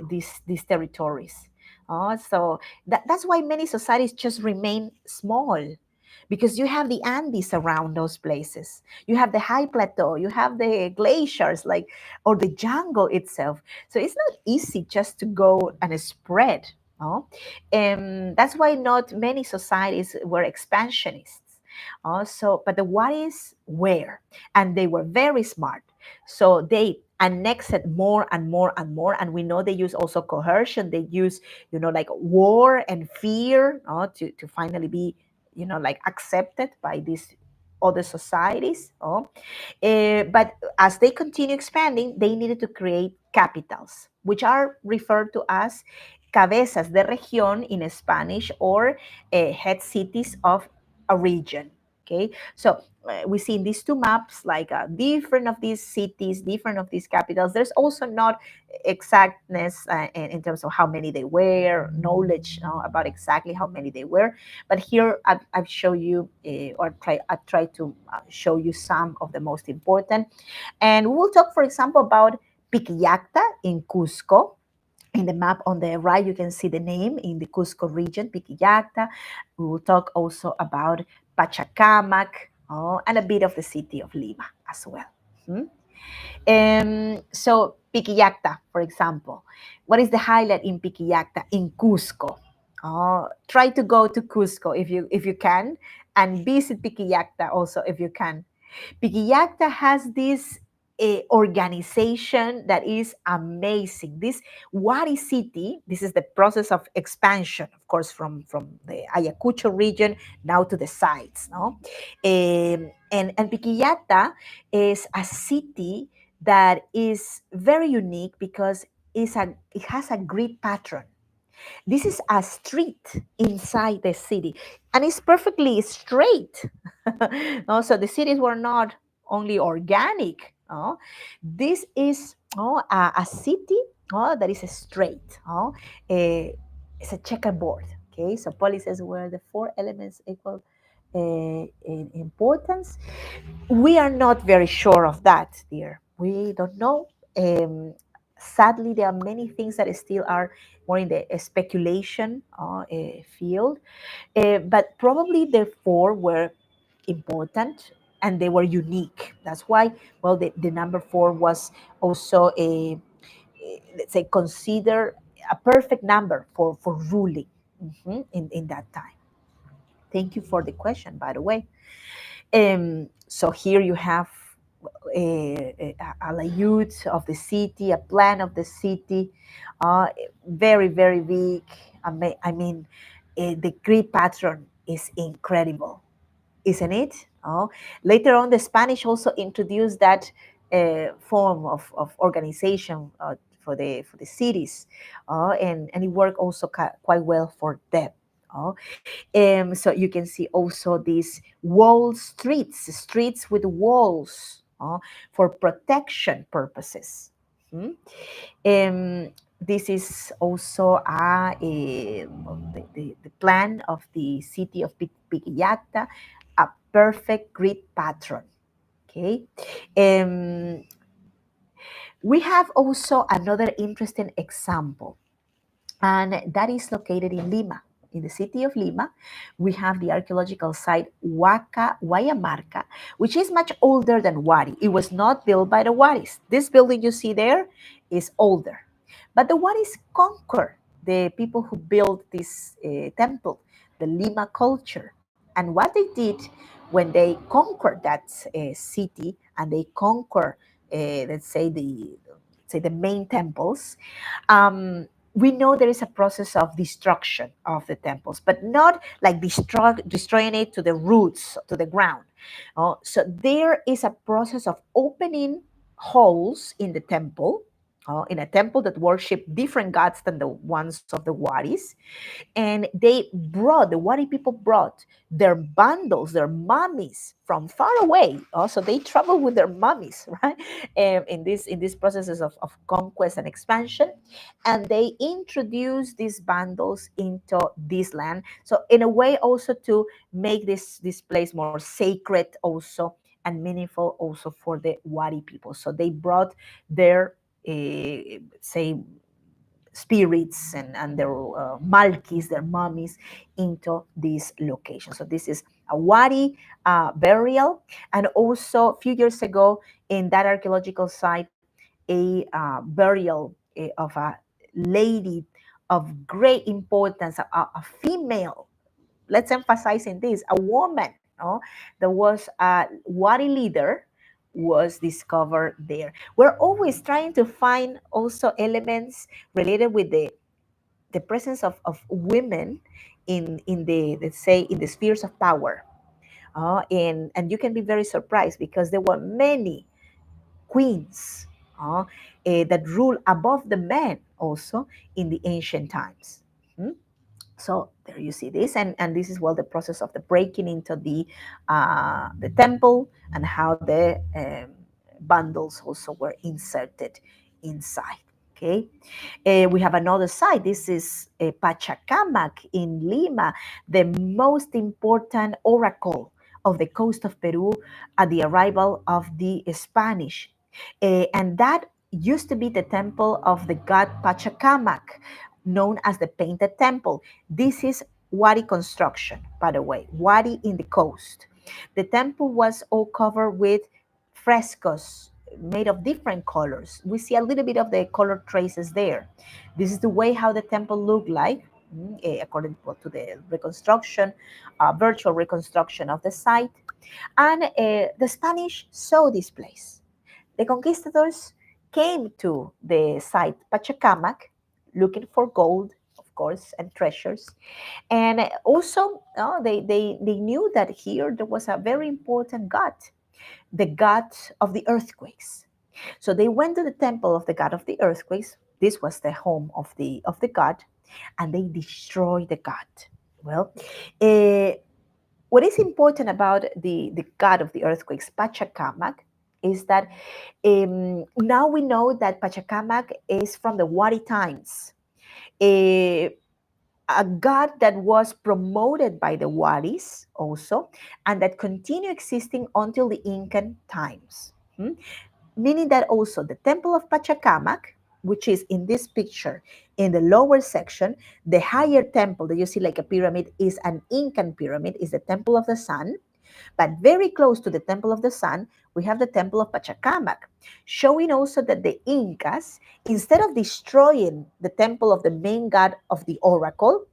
these territories. So that's why many societies just remain small, because you have the Andes around those places. You have the high plateau, you have the glaciers, like, or the jungle itself. So it's not easy just to go and spread. And that's why not many societies were expansionists. But the Waris were, and they were very smart. So they annexed more and more and more, and we know they use also coercion. They use, like war and fear, to finally be, like accepted by these other societies. But as they continue expanding, they needed to create capitals, which are referred to as cabezas de región in Spanish, or head cities of a region. Okay, so we see in these two maps like different of these cities, different of these capitals. There's also not exactness in terms of how many they were, knowledge about exactly how many they were. But here I've shown you, I try to show you some of the most important. And we will talk, for example, about Piquillacta in Cusco. In the map on the right, you can see the name in the Cusco region, Piquillacta. We will talk also about Pachacamac, and a bit of the city of Lima as well. Hmm? So Piquillacta, for example, what is the highlight in Piquillacta in Cusco? Try to go to Cusco if you can, and visit Piquillacta also if you can. Piquillacta has this organization that is amazing. This Wari city, this is the process of expansion, of course, from the Ayacucho region now to the sides. No? And Piquillacta is a city that is very unique because it has a grid pattern. This is a street inside the city, and it's perfectly straight. So the cities were not only organic. This is a city that is straight. It's a checkerboard. Okay, so policies were the four elements equal in importance. We are not very sure of that, dear. We don't know. Sadly, there are many things that still are more in the speculation field, but probably therefore were important and they were unique. That's why, well, the number four was also let's say, considered a perfect number for ruling in that time. Thank you for the question, by the way. So here you have a layout of the city, a plan of the city, very, very big. The grid pattern is incredible, isn't it? Later on, the Spanish also introduced that form of organization for the cities, and it worked also quite well for them. So you can see also these wall streets with walls for protection purposes. Mm. This is also the plan of the city of Piquillacta, a perfect grid pattern. Okay. Um, we have also another interesting example, and that is located in Lima. In the city of Lima, we have the archaeological site Huayamarca, which is much older than Wari. It was not built by the Waris. This building you see there is older. But the Waris conquered the people who built this temple, the Lima culture. And what they did when they conquered that city and they conquer, let's say the main temples, um, we know there is a process of destruction of the temples, but not like destroying it to the roots, to the ground. So there is a process of opening holes in the temple, in a temple that worship different gods than the ones of the Waris. And the Wari people brought their bundles, their mummies from far away. Also, they travel with their mummies, right? In these processes of conquest and expansion, and they introduce these bundles into this land. So, in a way, also to make this place more sacred, also and meaningful, also for the Wari people. So they brought their say spirits and their malkis, their mummies, into this location. So this is a Wari burial. And also, a few years ago, in that archaeological site, a burial of a lady of great importance, a female. Let's emphasize in this, a woman. There was a Wari leader was discovered there. We're always trying to find also elements related with the presence of women in the, let's say, in the spheres of power. And you can be very surprised because there were many queens that rule above the men also in the ancient times. Hmm? So there you see this, and this is well the process of the breaking into the temple and how the bundles also were inserted inside. Okay, we have another site. This is Pachacamac in Lima, the most important oracle of the coast of Peru at the arrival of the Spanish. And that used to be the temple of the god Pachacamac, known as the Painted Temple. This is Wari construction, by the way, Wari in the coast. The temple was all covered with frescoes made of different colors. We see a little bit of the color traces there. This is the way how the temple looked like, according to the reconstruction, virtual reconstruction of the site. And the Spanish saw this place. The conquistadors came to the site Pachacamac looking for gold, of course, and treasures. And also, they knew that here there was a very important god, the god of the earthquakes. So they went to the temple of the god of the earthquakes. This was the home of the god, and they destroyed the god. Well, uh, what is important about the god of the earthquakes, Pachacamac, is that now we know that Pachacamac is from the Wari times. A, a god that was promoted by the Waris also, and that continued existing until the Incan times. Meaning that also the temple of Pachacamac, which is in this picture in the lower section, the higher temple that you see like a pyramid is an Incan pyramid, is the temple of the sun. But very close to the temple of the sun, we have the temple of Pachacamac, showing also that the Incas, instead of destroying the temple of the main god of the oracle,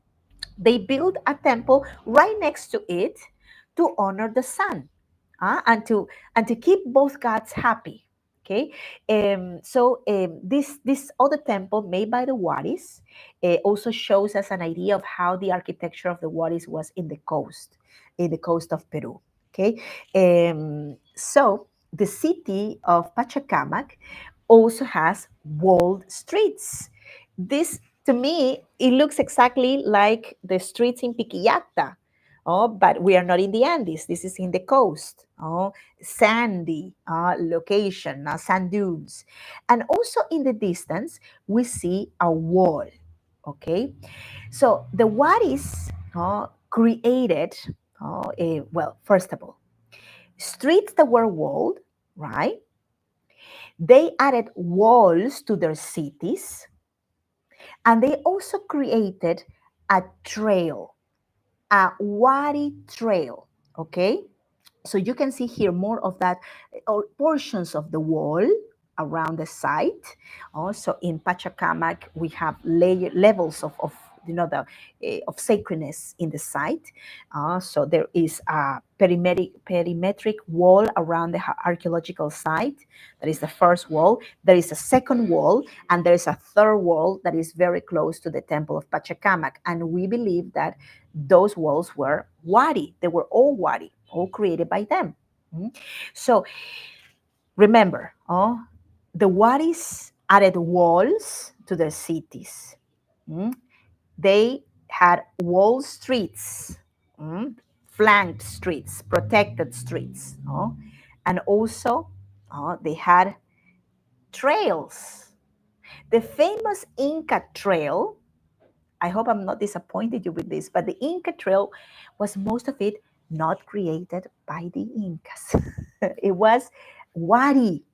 they built a temple right next to it to honor the sun, and to keep both gods happy. Okay, this other temple made by the Waris also shows us an idea of how the architecture of the Waris was in the coast of Peru. Okay, so the city of Pachacamac also has walled streets. This, to me, it looks exactly like the streets in Piquillacta. but we are not in the Andes. This is in the coast. Sandy location, sand dunes. And also in the distance, we see a wall. Okay, so the Waris created, well, first of all, streets that were walled, right? They added walls to their cities, and they also created a trail, a Wari trail. Okay, so you can see here more of that, or portions of the wall around the site. Also in Pachacamac, we have levels of the of sacredness in the site. So there is a perimetric wall around the archaeological site. That is the first wall. There is a second wall, and there is a third wall that is very close to the temple of Pachacamac. And we believe that those walls were Wari. They were all Wari, all created by them. So remember, the Waris added walls to their cities. They had wall streets, flanked streets, protected streets. And also, they had trails. The famous Inca Trail, I hope I'm not disappointed you with this, but the Inca Trail was most of it not created by the Incas. It was Wari.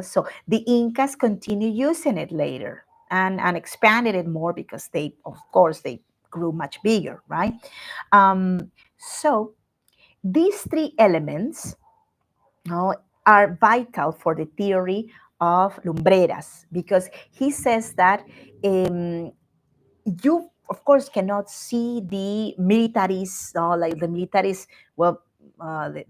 So the Incas continued using it later and expanded it more because they, of course, they grew much bigger, right? So these three elements are vital for the theory of Lumbreras, because he says that you, of course, cannot see the militaries, like the militaries, well,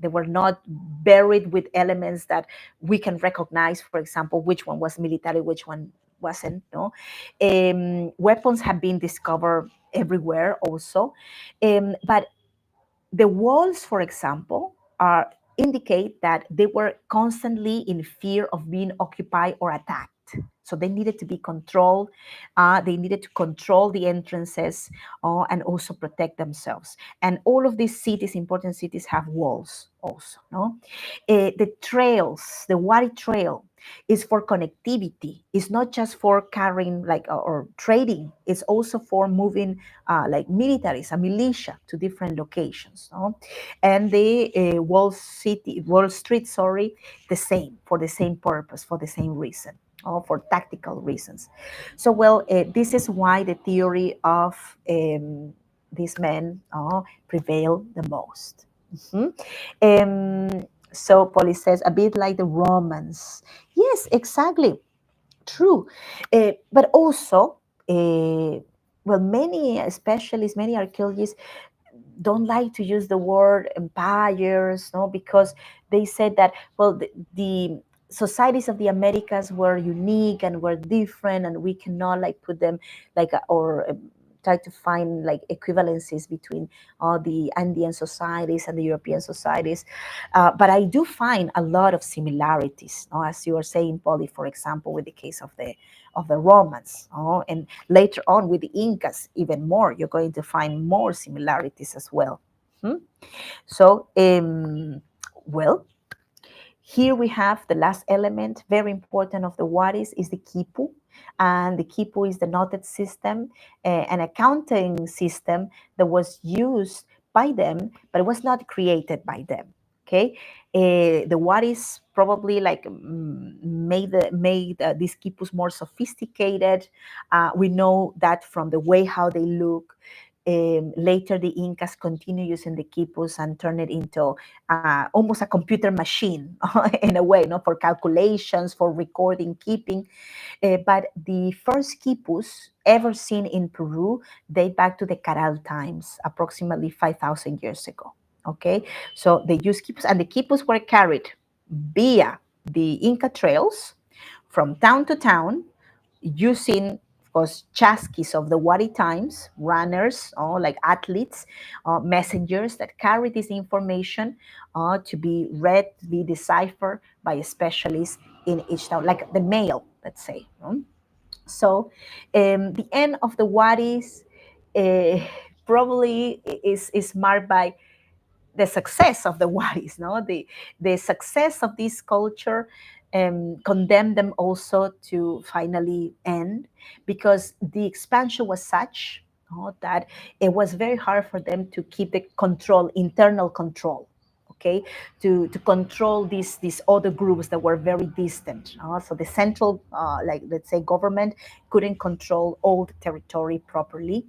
they were not buried with elements that we can recognize, for example, which one was military, which one wasn't. No, weapons have been discovered everywhere also, but the walls, for example, are indicate that they were constantly in fear of being occupied or attacked. So they needed to be controlled. They needed to control the entrances and also protect themselves. And all of these cities, important cities, have walls also. No, the trails, the Wari Trail, is for connectivity. It's not just for carrying like or trading. It's also for moving like militaries, a militia to different locations. No? And the Wall Street, sorry, the same, for the same purpose, for the same reason, for tactical reasons. So, well, this is why the theory of these men prevail the most. So Polly says, a bit like the Romans. Yes, exactly. True. But also, well, many specialists, many archaeologists don't like to use the word empires, no, because they said that, well, the societies of the Americas were unique and were different, and we cannot like put them like or try to find like equivalencies between the Andean societies and the European societies. But I do find a lot of similarities, as you were saying, Polly, for example, with the case of the Romans, and later on with the Incas, even more. You're going to find more similarities as well. So, well, here we have the last element, very important of the Waris, is the quipu. And the quipu is the knotted system, an accounting system that was used by them, but it was not created by them. Okay, the Waris probably like made these quipus more sophisticated. We know that from the way how they look. Later, the Incas continue using the quipus and turn it into almost a computer machine in a way, for calculations, for recording, keeping. But the first quipus ever seen in Peru date back to the Caral times, approximately 5,000 years ago. Okay, so they used quipus, and the quipus were carried via the Inca trails from town to town using, of course, chasquis of the Wari times, runners, like athletes, messengers that carry this information to be read, to be deciphered by a specialist in each town, like the mail, let's say. So the end of the Waris, uh, probably is marked by the success of the Waris, no? The success of this culture condemned them also to finally end, because the expansion was such, no, that it was very hard for them to keep the control, internal control. Okay, to control these other groups that were very distant. So the central, like let's say, government couldn't control all the territory properly.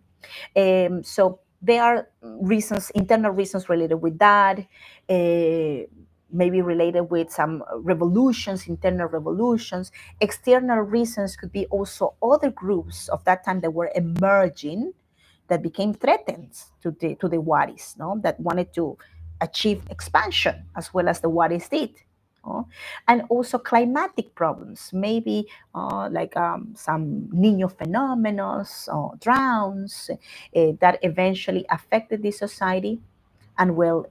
So there are reasons, internal reasons related with that, maybe related with some revolutions, internal revolutions. External reasons could be also other groups of that time that were emerging, that became threats to the Waris, no? That wanted to achieve expansion as well as the Waris did. No? And also climatic problems, maybe like some Nino phenomena or droughts that eventually affected the society and will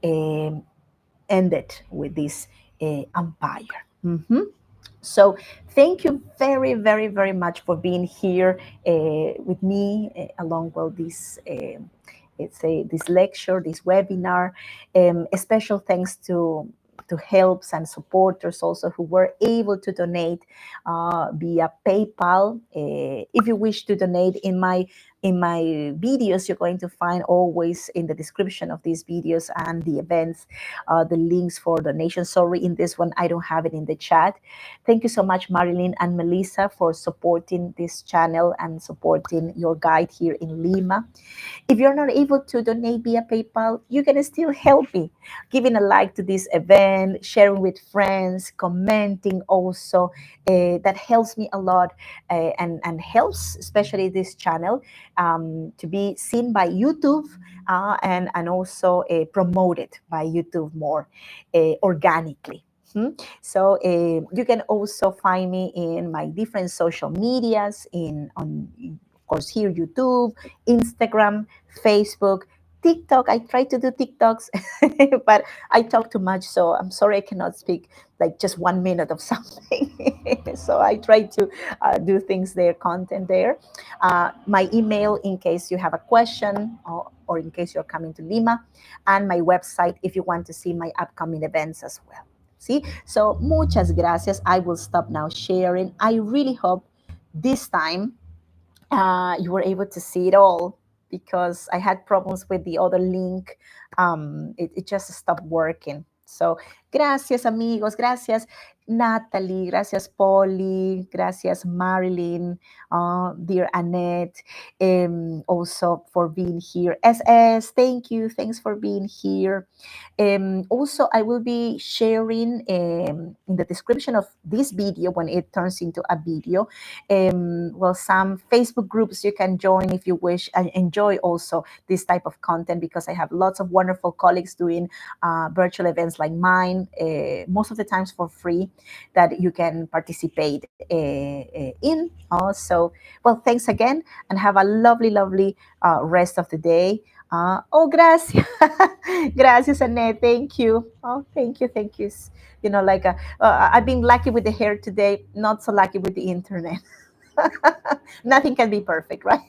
ended with this empire. Mhm. So thank you very, very, very much for being here with me along with this. This lecture, this webinar. A special thanks to helps and supporters also who were able to donate via PayPal. If you wish to donate in my videos, you're going to find always in the description of these videos and the events the links for donation. Sorry, in this one I don't have it in the chat. Thank you so much, Marilyn and Melissa, for supporting this channel and supporting your guide here in Lima. If you're not able to donate via PayPal, you can still help me giving a like to this event, sharing with friends, commenting also. That helps me a lot and helps especially this channel to be seen by YouTube and also promoted by YouTube more organically. So you can also find me in my different social medias, on of course here YouTube, Instagram, Facebook, TikTok. I try to do TikToks, but I talk too much, so I'm sorry I cannot speak like just 1 minute of something. So I try to do things there, content there. My email in case you have a question or in case you're coming to Lima, and my website if you want to see my upcoming events as well. See, so muchas gracias. I will stop now sharing. I really hope this time you were able to see it all, because I had problems with the other link. It just stopped working. So, gracias, amigos. Gracias, Natalie. Gracias, Polly. Gracias, Marilyn. Dear Annette. Also for being here. SS, thank you. Thanks for being here. Also, I will be sharing in the description of this video, when it turns into a video, well, some Facebook groups you can join if you wish and enjoy also this type of content, because I have lots of wonderful colleagues doing virtual events like mine, most of the times for free, that you can participate in. Also, well, thanks again and have a lovely, lovely rest of the day. Oh, gracias. Gracias, Annette. Thank you. Oh, thank you. Thank you. Like I've been lucky with the hair today, not so lucky with the internet. Nothing can be perfect, right?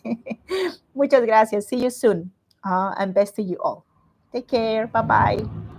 Muchas gracias. See you soon. And best to you all. Take care. Bye bye.